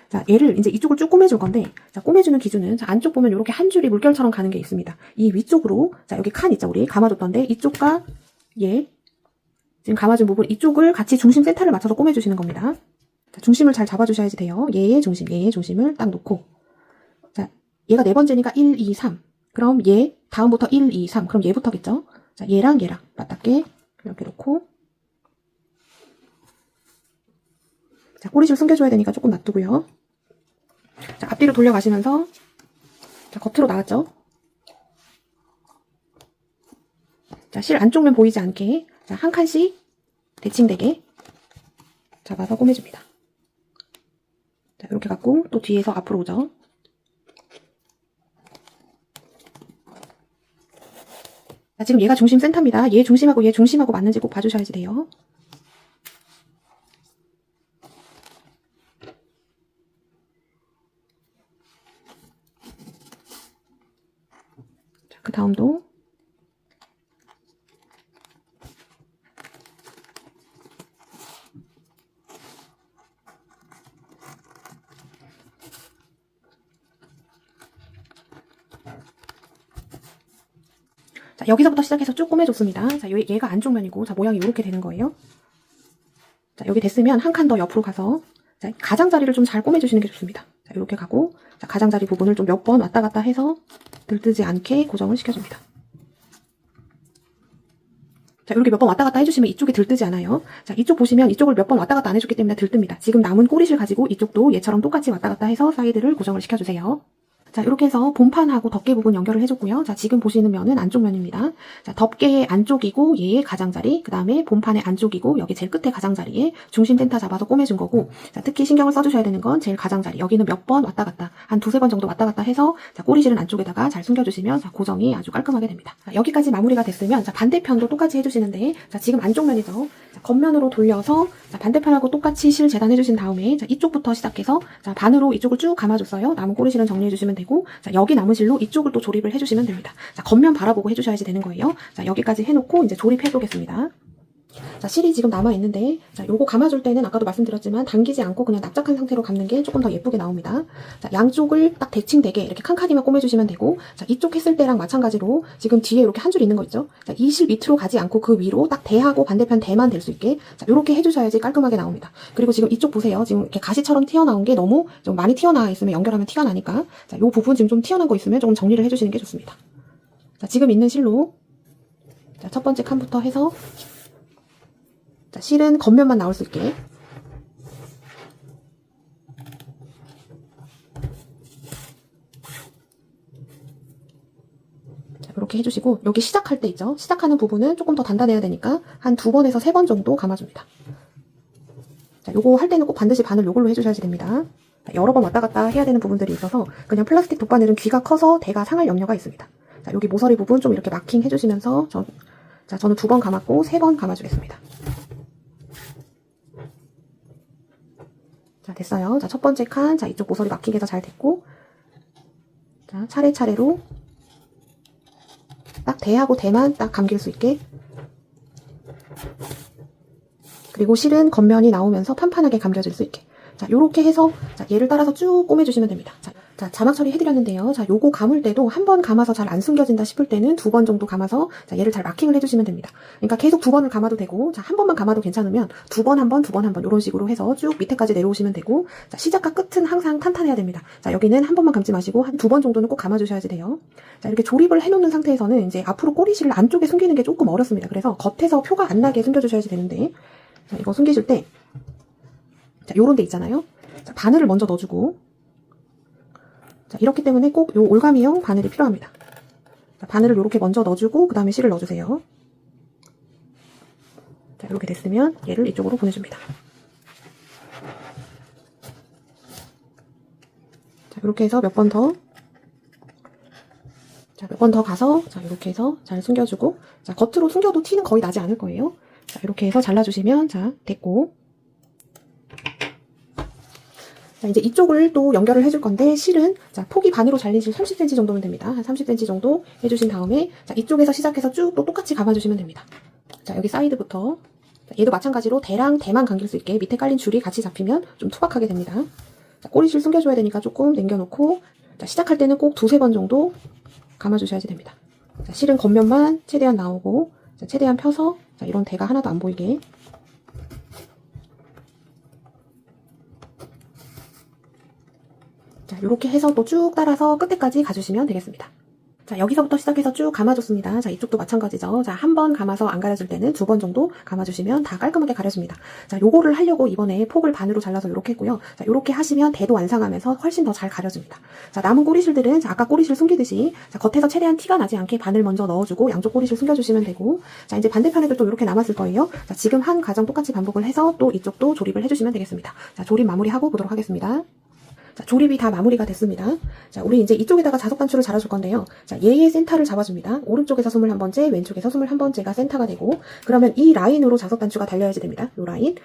자, 얘를 이제 이쪽을 쭉 꼬매줄 건데, 자, 꼬매주는 기준은, 자, 안쪽 보면 이렇게 한 줄이 물결처럼 가는 게 있습니다. 이 위쪽으로, 자, 여기 칸 있죠, 우리 감아줬던데, 이쪽과 얘, 지금 감아준 부분, 이쪽을 같이 중심 센터를 맞춰서 꼬매주시는 겁니다. 자, 중심을 잘 잡아주셔야지 돼요. 얘의 중심을 딱 놓고, 얘가 4번째니까 1, 2, 3. 그럼 얘 다음부터 1, 2, 3. 그럼 얘부터겠죠? 자, 얘랑 맞닿게 이렇게 놓고 자, 꼬리줄 숨겨줘야 되니까 조금 놔두고요. 자, 앞뒤로 돌려가시면서 자, 겉으로 나왔죠? 자, 실 안쪽면 보이지 않게 자, 한 칸씩 대칭되게 잡아서 꼬매줍니다. 자, 이렇게 갖고 또 뒤에서 앞으로 오죠. 자, 지금 얘가 중심 센터입니다. 얘 중심하고 맞는지 꼭 봐주셔야지 돼요. 자, 그 다음도 자, 여기서부터 시작해서 쭉 꼬매줬습니다. 자, 얘가 안쪽 면이고, 자, 모양이 이렇게 되는 거예요. 자, 여기 됐으면 한 칸 더 옆으로 가서, 자, 가장자리를 좀 잘 꼬매주시는 게 좋습니다. 자, 이렇게 가고, 자, 가장자리 부분을 좀 몇 번 왔다 갔다 해서 들뜨지 않게 고정을 시켜줍니다. 자, 이렇게 몇 번 왔다 갔다 해주시면 이쪽이 들뜨지 않아요. 자, 이쪽 보시면 이쪽을 몇 번 왔다 갔다 안 해줬기 때문에 들뜹니다. 지금 남은 꼬리실 가지고 이쪽도 얘처럼 똑같이 왔다 갔다 해서 사이드를 고정을 시켜주세요. 자, 이렇게 해서 본판하고 덮개 부분 연결을 해줬고요. 자, 지금 보시는 면은 안쪽 면입니다. 자, 덮개의 안쪽이고 얘의 가장자리, 그 다음에 본판의 안쪽이고 여기 제일 끝에 가장자리에 중심 센터 잡아서 꼬매준 거고, 자, 특히 신경을 써주셔야 되는 건 제일 가장자리. 여기는 몇 번 왔다 갔다, 한 두세 번 정도 왔다 갔다 해서 자, 꼬리실은 안쪽에다가 잘 숨겨주시면 자, 고정이 아주 깔끔하게 됩니다. 자, 여기까지 마무리가 됐으면 자, 반대편도 똑같이 해주시는데, 자, 지금 안쪽 면이죠. 자, 겉면으로 돌려서 자, 반대편하고 똑같이 실 재단해주신 다음에 자, 이쪽부터 시작해서 자, 반으로 이쪽을 쭉 감아줬어요. 남은 꼬리실은 정리해주시면 되고, 자, 여기 남은 실로 이쪽을 또 조립을 해주시면 됩니다. 자, 겉면 바라보고 해주셔야지 되는 거예요. 자, 여기까지 해놓고 이제 조립해 보겠습니다. 자, 실이 지금 남아있는데, 자, 요거 감아줄 때는 아까도 말씀드렸지만 당기지 않고 그냥 납작한 상태로 감는 게 조금 더 예쁘게 나옵니다. 자, 양쪽을 딱 대칭되게 이렇게 칸칸이만 꼬매주시면 되고, 자, 이쪽 했을 때랑 마찬가지로 지금 뒤에 이렇게 한 줄 있는 거 있죠? 자, 이 실 밑으로 가지 않고 그 위로 딱 대하고 반대편 대만 될 수 있게, 자, 요렇게 해주셔야지 깔끔하게 나옵니다. 그리고 지금 이쪽 보세요. 지금 이렇게 가시처럼 튀어나온 게 너무 좀 많이 튀어나와 있으면 연결하면 티가 나니까, 자, 요 부분 지금 좀 튀어나온 거 있으면 조금 정리를 해주시는 게 좋습니다. 자, 지금 있는 실로, 자, 첫 번째 칸부터 해서, 자, 실은 겉면만 나올 수 있게 자, 이렇게 해주시고, 여기 시작할 때 있죠? 시작하는 부분은 조금 더 단단해야 되니까 한 2번에서 3번 정도 감아줍니다. 자, 요거 할 때는 꼭 반드시 바늘 요걸로 해주셔야지 됩니다. 자, 여러 번 왔다 갔다 해야 되는 부분들이 있어서 그냥 플라스틱 돗바늘은 귀가 커서 대가 상할 염려가 있습니다. 자, 여기 모서리 부분 좀 이렇게 마킹 해주시면서 자, 저는 2번 감았고 3번 감아주겠습니다. 자, 됐어요. 자, 첫 번째 칸, 자, 이쪽 모서리 마킹해서 잘 됐고, 자, 차례차례로 딱 대하고 대만 딱 감길 수 있게, 그리고 실은 겉면이 나오면서 판판하게 감겨질 수 있게. 자, 요렇게 해서 자, 얘를 따라서 쭉 꼬매주시면 됩니다. 자, 자막 처리해드렸는데요. 자, 요거 감을 때도 한 번 감아서 잘 안 숨겨진다 싶을 때는 2번 정도 감아서 자, 얘를 잘 마킹을 해주시면 됩니다. 그러니까 계속 2번을 감아도 되고, 자, 한 번만 감아도 괜찮으면 2번 한 번, 2번 한 번 이런 식으로 해서 쭉 밑에까지 내려오시면 되고, 자, 시작과 끝은 항상 탄탄해야 됩니다. 자, 여기는 한 번만 감지 마시고 한 2번 정도는 꼭 감아주셔야지 돼요. 자, 이렇게 조립을 해놓는 상태에서는 이제 앞으로 꼬리실을 안쪽에 숨기는 게 조금 어렵습니다. 그래서 겉에서 표가 안 나게 숨겨주셔야지 되는데, 자, 이거 숨기실 때, 자, 요런 데 있잖아요. 자, 바늘을 먼저 넣어주고, 자, 이렇기 때문에 꼭 요 올가미형 바늘이 필요합니다. 자, 바늘을 이렇게 먼저 넣어주고 그 다음에 실을 넣어주세요. 자, 이렇게 됐으면 얘를 이쪽으로 보내줍니다. 자, 이렇게 해서 몇 번 더, 자, 몇 번 더 가서, 자, 이렇게 해서 잘 숨겨주고, 자, 겉으로 숨겨도 티는 거의 나지 않을 거예요. 자, 이렇게 해서 잘라주시면, 자, 됐고. 자, 이제 이쪽을 또 연결을 해줄 건데, 실은, 자, 폭이 반으로 잘린 실 30cm 정도면 됩니다. 한 30cm 정도 해주신 다음에, 자, 이쪽에서 시작해서 쭉 또 똑같이 감아주시면 됩니다. 자, 여기 사이드부터, 자, 얘도 마찬가지로 대랑 대만 감길 수 있게 밑에 깔린 줄이 같이 잡히면 좀 투박하게 됩니다. 자, 꼬리실 숨겨줘야 되니까 조금 남겨놓고, 자, 시작할 때는 꼭 2-3번 정도 감아주셔야지 됩니다. 자, 실은 겉면만 최대한 나오고, 자, 최대한 펴서, 자, 이런 대가 하나도 안 보이게. 자, 이렇게 해서 또 쭉 따라서 끝에까지 가주시면 되겠습니다. 자, 여기서부터 시작해서 쭉 감아줬습니다. 자, 이쪽도 마찬가지죠. 자, 한 번 감아서 안 가려질 때는 2번 정도 감아주시면 다 깔끔하게 가려집니다. 자, 요거를 하려고 이번에 폭을 반으로 잘라서 이렇게 했고요. 자, 요렇게 하시면 대도 안 상하면서 훨씬 더 잘 가려집니다. 자, 남은 꼬리실들은 자, 아까 꼬리실 숨기듯이 자, 겉에서 최대한 티가 나지 않게 바늘 먼저 넣어주고 양쪽 꼬리실 숨겨주시면 되고, 자, 이제 반대편에도 또 이렇게 남았을 거예요. 자, 지금 한 과정 똑같이 반복을 해서 또 이쪽도 조립을 해주시면 되겠습니다. 자, 조립 마무리하고 보도록 하겠습니다. 자, 조립이 다 마무리가 됐습니다. 자, 우리 이제 이쪽에다가 자석 단추를 달아줄 건데요. 자, 얘의 센터를 잡아줍니다. 오른쪽에서 21번째, 왼쪽에서 21번째가 센터가 되고, 그러면 이 라인으로 자석 단추가 달려야지 됩니다. 요 라인.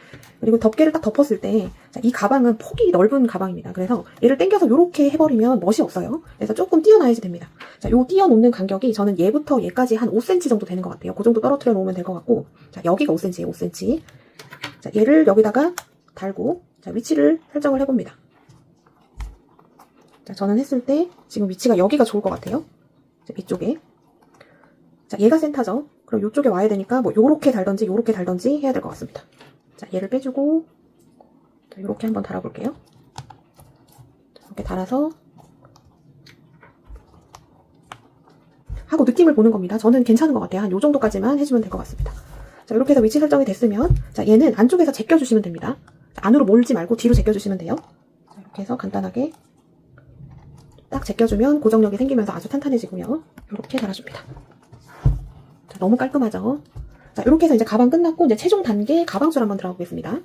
그리고 덮개를 딱 덮었을 때, 자, 이 가방은 폭이 넓은 가방입니다. 그래서 얘를 당겨서 요렇게 해버리면 멋이 없어요. 그래서 조금 띄어놔야지 됩니다. 자, 요 띄어놓는 간격이 저는 얘부터 얘까지 한 5cm 정도 되는 것 같아요. 그 정도 떨어뜨려 놓으면 될 것 같고, 자, 여기가 5cm예요, 5cm. 자, 얘를 여기다가 달고, 자, 위치를 설정을 해봅니다. 자, 저는 했을 때 지금 위치가 여기가 좋을 것 같아요. 자, 이쪽에. 자, 얘가 센터죠. 그럼 이쪽에 와야 되니까 뭐 요렇게 달던지 요렇게 달던지 해야 될 것 같습니다. 자, 얘를 빼주고 자, 요렇게 한번 달아볼게요. 자, 이렇게 달아서 하고 느낌을 보는 겁니다. 저는 괜찮은 것 같아요. 한 요 정도까지만 해주면 될 것 같습니다. 자, 이렇게 해서 위치 설정이 됐으면 자, 얘는 안쪽에서 제껴주시면 됩니다. 자, 안으로 몰지 말고 뒤로 제껴주시면 돼요. 자, 이렇게 해서 간단하게 딱 제껴주면 고정력이 생기면서 아주 탄탄해지고요. 이렇게 달아줍니다. 자, 너무 깔끔하죠? 자, 이렇게 해서 이제 가방 끝났고, 이제 최종 단계 가방줄 한번 들어가 보겠습니다.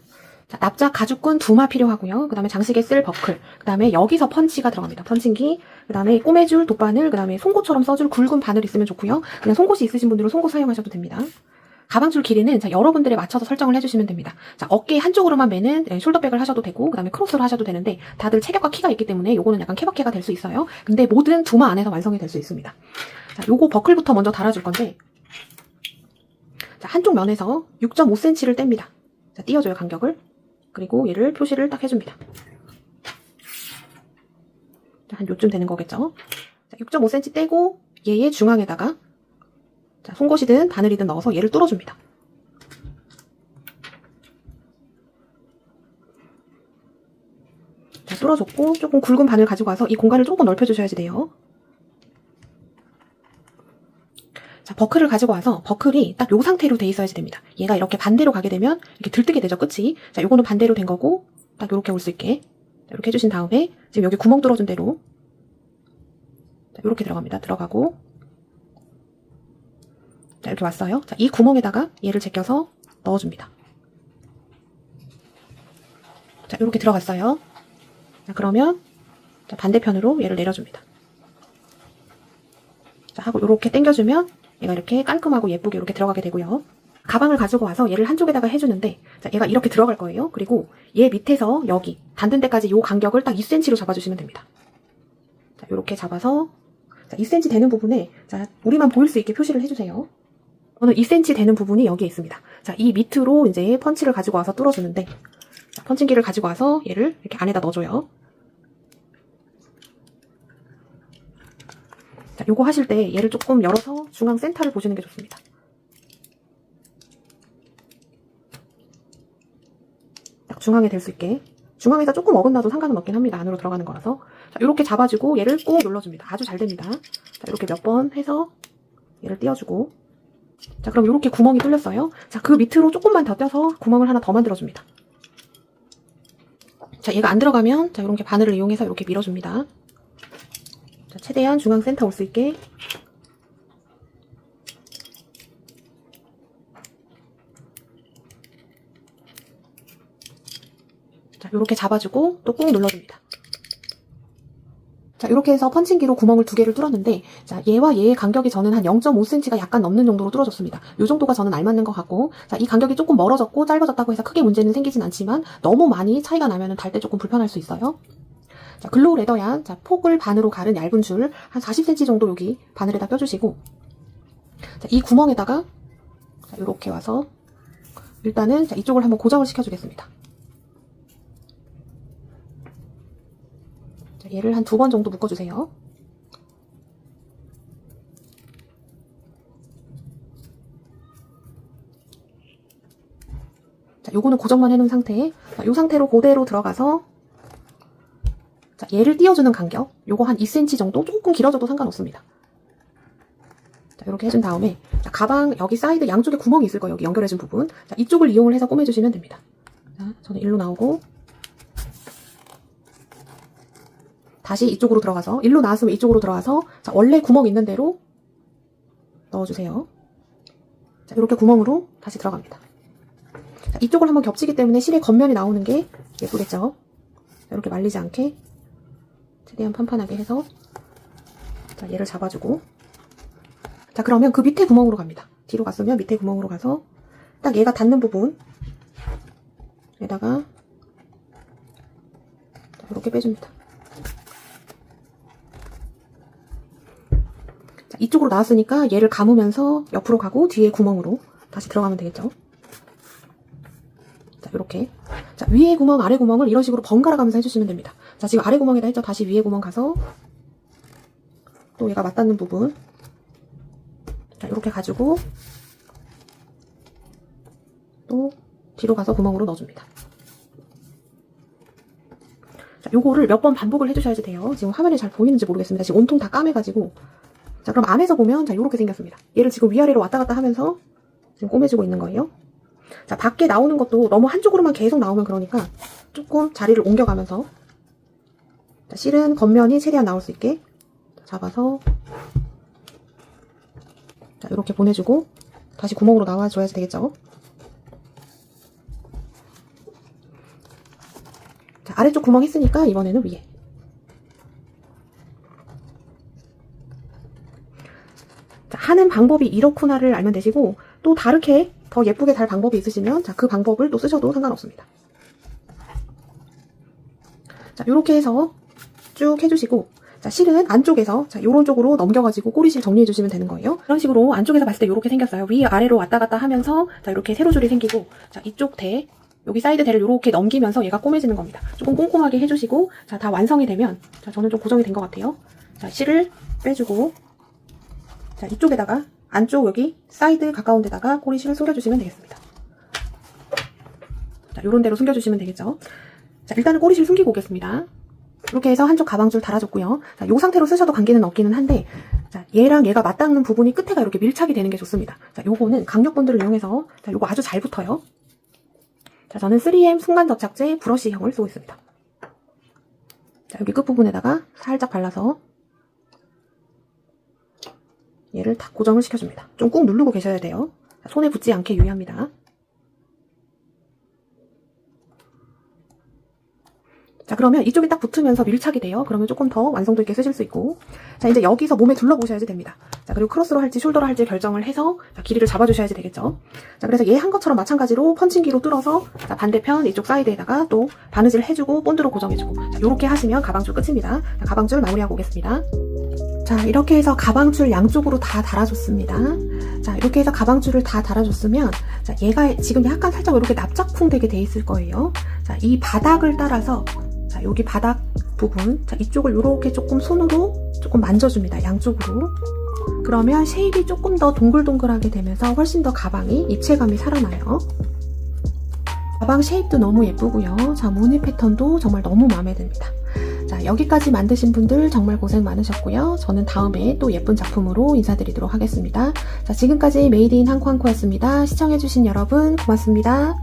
자, 납작 가죽끈 2마 필요하고요. 그 다음에 장식에 쓸 버클, 그 다음에 여기서 펀치가 들어갑니다. 펀칭기, 그 다음에 꼬매줄 돗바늘, 그 다음에 송곳처럼 써줄 굵은 바늘 있으면 좋고요. 그냥 송곳이 있으신 분들은 송곳 사용하셔도 됩니다. 가방줄 길이는 자, 여러분들에 맞춰서 설정을 해주시면 됩니다. 자, 어깨 한쪽으로만 매는 숄더백을 하셔도 되고, 그 다음에 크로스로 하셔도 되는데, 다들 체격과 키가 있기 때문에 요거는 약간 케바케가 될 수 있어요. 근데 뭐든 2마 안에서 완성이 될 수 있습니다. 자, 요거 버클부터 먼저 달아줄 건데, 자, 한쪽 면에서 6.5cm를 뗍니다. 자, 띄워줘요, 간격을. 그리고 얘를 표시를 딱 해줍니다. 자, 한 요쯤 되는 거겠죠? 자, 6.5cm 떼고, 얘의 중앙에다가 자, 송곳이든 바늘이든 넣어서 얘를 뚫어줍니다. 자, 뚫어줬고 조금 굵은 바늘 가지고 와서 이 공간을 조금 넓혀주셔야지 돼요. 자, 버클을 가지고 와서 버클이 딱 요 상태로 돼 있어야지 됩니다. 얘가 이렇게 반대로 가게 되면 이렇게 들뜨게 되죠, 끝이. 자, 요거는 반대로 된 거고 딱 요렇게 올 수 있게 자, 이렇게 해주신 다음에 지금 여기 구멍 뚫어준 대로 자, 요렇게 들어갑니다. 들어가고 자, 이렇게 왔어요. 자, 이 구멍에다가 얘를 제껴서 넣어줍니다. 자, 이렇게 들어갔어요. 자, 그러면 자, 반대편으로 얘를 내려줍니다. 자, 하고 이렇게 당겨주면 얘가 이렇게 깔끔하고 예쁘게 이렇게 들어가게 되고요. 가방을 가지고 와서 얘를 한쪽에다가 해주는데 자, 얘가 이렇게 들어갈 거예요. 그리고 얘 밑에서 여기 닿는 데까지 요 간격을 딱 2cm로 잡아주시면 됩니다. 자, 이렇게 잡아서 자, 2cm 되는 부분에 자, 우리만 보일 수 있게 표시를 해주세요. 저는 2cm 되는 부분이 여기에 있습니다. 자, 이 밑으로 이제 펀치를 가지고 와서 뚫어주는데, 자, 펀칭기를 가지고 와서 얘를 이렇게 안에다 넣어줘요. 자, 요거 하실 때 얘를 조금 열어서 중앙 센터를 보시는 게 좋습니다. 딱 중앙에 될 수 있게. 중앙에서 조금 어긋나도 상관은 없긴 합니다. 안으로 들어가는 거라서. 자, 요렇게 잡아주고 얘를 꾹 눌러줍니다. 아주 잘 됩니다. 자, 이렇게 몇 번 해서 얘를 띄워주고. 자, 그럼 이렇게 구멍이 뚫렸어요. 자, 그 밑으로 조금만 더 떼서 구멍을 하나 더 만들어줍니다. 자, 얘가 안 들어가면 자, 이렇게 바늘을 이용해서 이렇게 밀어줍니다. 자, 최대한 중앙 센터 올 수 있게. 자, 이렇게 잡아주고 또 꾹 눌러줍니다. 자, 이렇게 해서 펀칭기로 구멍을 2개를 뚫었는데 자, 얘와 얘의 간격이 저는 한 0.5cm가 약간 넘는 정도로 뚫어줬습니다. 이 정도가 저는 알맞는 것 같고 자, 이 간격이 조금 멀어졌고 짧아졌다고 해서 크게 문제는 생기진 않지만 너무 많이 차이가 나면 달 때 조금 불편할 수 있어요. 자, 글로우 레더얀 자, 폭을 반으로 가른 얇은 줄 한 40cm 정도 여기 바늘에다 껴주시고 자, 이 구멍에다가 자, 이렇게 와서 일단은 자, 이쪽을 한번 고정을 시켜주겠습니다. 얘를 한 2번 정도 묶어주세요. 자, 요거는 고정만 해놓은 상태. 자, 요 상태로 그대로 들어가서 자, 얘를 띄워주는 간격. 요거 한 2cm 정도? 조금 길어져도 상관없습니다. 자, 이렇게 해준 다음에 자, 가방 여기 사이드 양쪽에 구멍이 있을 거예요. 여기 연결해준 부분. 자, 이쪽을 이용을 해서 꼬매주시면 됩니다. 자, 저는 일로 나오고 다시 이쪽으로 들어가서 일로 나왔으면 이쪽으로 들어가서 자, 원래 구멍 있는 대로 넣어주세요. 자, 이렇게 구멍으로 다시 들어갑니다. 자, 이쪽을 한번 겹치기 때문에 실의 겉면이 나오는 게 예쁘겠죠? 자, 이렇게 말리지 않게 최대한 판판하게 해서 자, 얘를 잡아주고 자, 그러면 그 밑에 구멍으로 갑니다. 뒤로 갔으면 밑에 구멍으로 가서 딱 얘가 닿는 부분에다가 자, 이렇게 빼줍니다. 자, 이쪽으로 나왔으니까 얘를 감으면서 옆으로 가고 뒤에 구멍으로 다시 들어가면 되겠죠. 자, 이렇게 자, 위에 구멍 아래 구멍을 이런 식으로 번갈아 가면서 해주시면 됩니다. 자, 지금 아래 구멍에다 했죠. 다시 위에 구멍 가서 또 얘가 맞닿는 부분 자, 이렇게 가지고 또 뒤로 가서 구멍으로 넣어줍니다. 자, 요거를 몇 번 반복을 해주셔야지 돼요. 지금 화면에 잘 보이는지 모르겠습니다. 지금 온통 다 까매가지고 자, 그럼 안에서 보면 자, 요렇게 생겼습니다. 얘를 지금 위아래로 왔다 갔다 하면서 지금 꼬매주고 있는 거예요. 자, 밖에 나오는 것도 너무 한쪽으로만 계속 나오면 그러니까 조금 자리를 옮겨가면서 자, 실은 겉면이 최대한 나올 수 있게 잡아서 자, 이렇게 보내주고 다시 구멍으로 나와줘야지 되겠죠. 자, 아래쪽 구멍 했으니까 이번에는 위에 자, 하는 방법이 이렇구나를 알면 되시고 또 다르게 더 예쁘게 달 방법이 있으시면 자, 그 방법을 또 쓰셔도 상관없습니다. 자, 이렇게 해서 쭉 해주시고 자, 실은 안쪽에서 자, 요런 쪽으로 넘겨가지고 꼬리실 정리해주시면 되는 거예요. 이런 식으로 안쪽에서 봤을 때 이렇게 생겼어요. 위아래로 왔다 갔다 하면서 자, 이렇게 세로줄이 생기고 자, 이쪽 대 여기 사이드 대를 이렇게 넘기면서 얘가 꼬매지는 겁니다. 조금 꼼꼼하게 해주시고 자, 다 완성이 되면 자, 저는 좀 고정이 된 것 같아요. 자, 실을 빼주고 자, 이쪽에다가 안쪽 여기 사이드 가까운 데다가 꼬리실을 숨겨주시면 되겠습니다. 자, 요런 데로 숨겨주시면 되겠죠. 자, 일단은 꼬리실 숨기고 오겠습니다. 이렇게 해서 한쪽 가방줄 달아줬고요. 자, 요 상태로 쓰셔도 관계는 없기는 한데 자, 얘랑 얘가 맞닿는 부분이 끝에가 이렇게 밀착이 되는 게 좋습니다. 자, 요거는 강력본드를 이용해서 자, 요거 아주 잘 붙어요. 자, 저는 3M 순간접착제 브러쉬형을 쓰고 있습니다. 자, 여기 끝부분에다가 살짝 발라서 얘를 딱 고정을 시켜줍니다. 좀 꾹 누르고 계셔야 돼요. 자, 손에 붙지 않게 유의합니다. 자, 그러면 이쪽이 딱 붙으면서 밀착이 돼요. 그러면 조금 더 완성도 있게 쓰실 수 있고 자, 이제 여기서 몸에 둘러보셔야지 됩니다. 자, 그리고 크로스로 할지 숄더로 할지 결정을 해서 자, 길이를 잡아주셔야지 되겠죠. 자, 그래서 얘 한 것처럼 마찬가지로 펀칭기로 뚫어서 자, 반대편 이쪽 사이드에다가 또 바느질 해주고 본드로 고정해주고 자, 요렇게 하시면 가방줄 끝입니다. 자, 가방줄 마무리하고 오겠습니다. 자, 이렇게 해서 가방줄 양쪽으로 다 달아줬습니다. 자, 이렇게 해서 가방줄을 다 달아줬으면 자, 얘가 지금 약간 살짝 이렇게 납작쿵 되게 돼 있을 거예요. 자, 이 바닥을 따라서 자, 여기 바닥 부분 자, 이쪽을 이렇게 조금 손으로 조금 만져줍니다. 양쪽으로. 그러면 쉐입이 조금 더 동글동글하게 되면서 훨씬 더 가방이 입체감이 살아나요. 가방 쉐입도 너무 예쁘고요. 자, 무늬 패턴도 정말 너무 마음에 듭니다. 자, 여기까지 만드신 분들 정말 고생 많으셨고요. 저는 다음에 또 예쁜 작품으로 인사드리도록 하겠습니다. 자, 지금까지 메이드 인 한코한코였습니다. 시청해주신 여러분 고맙습니다.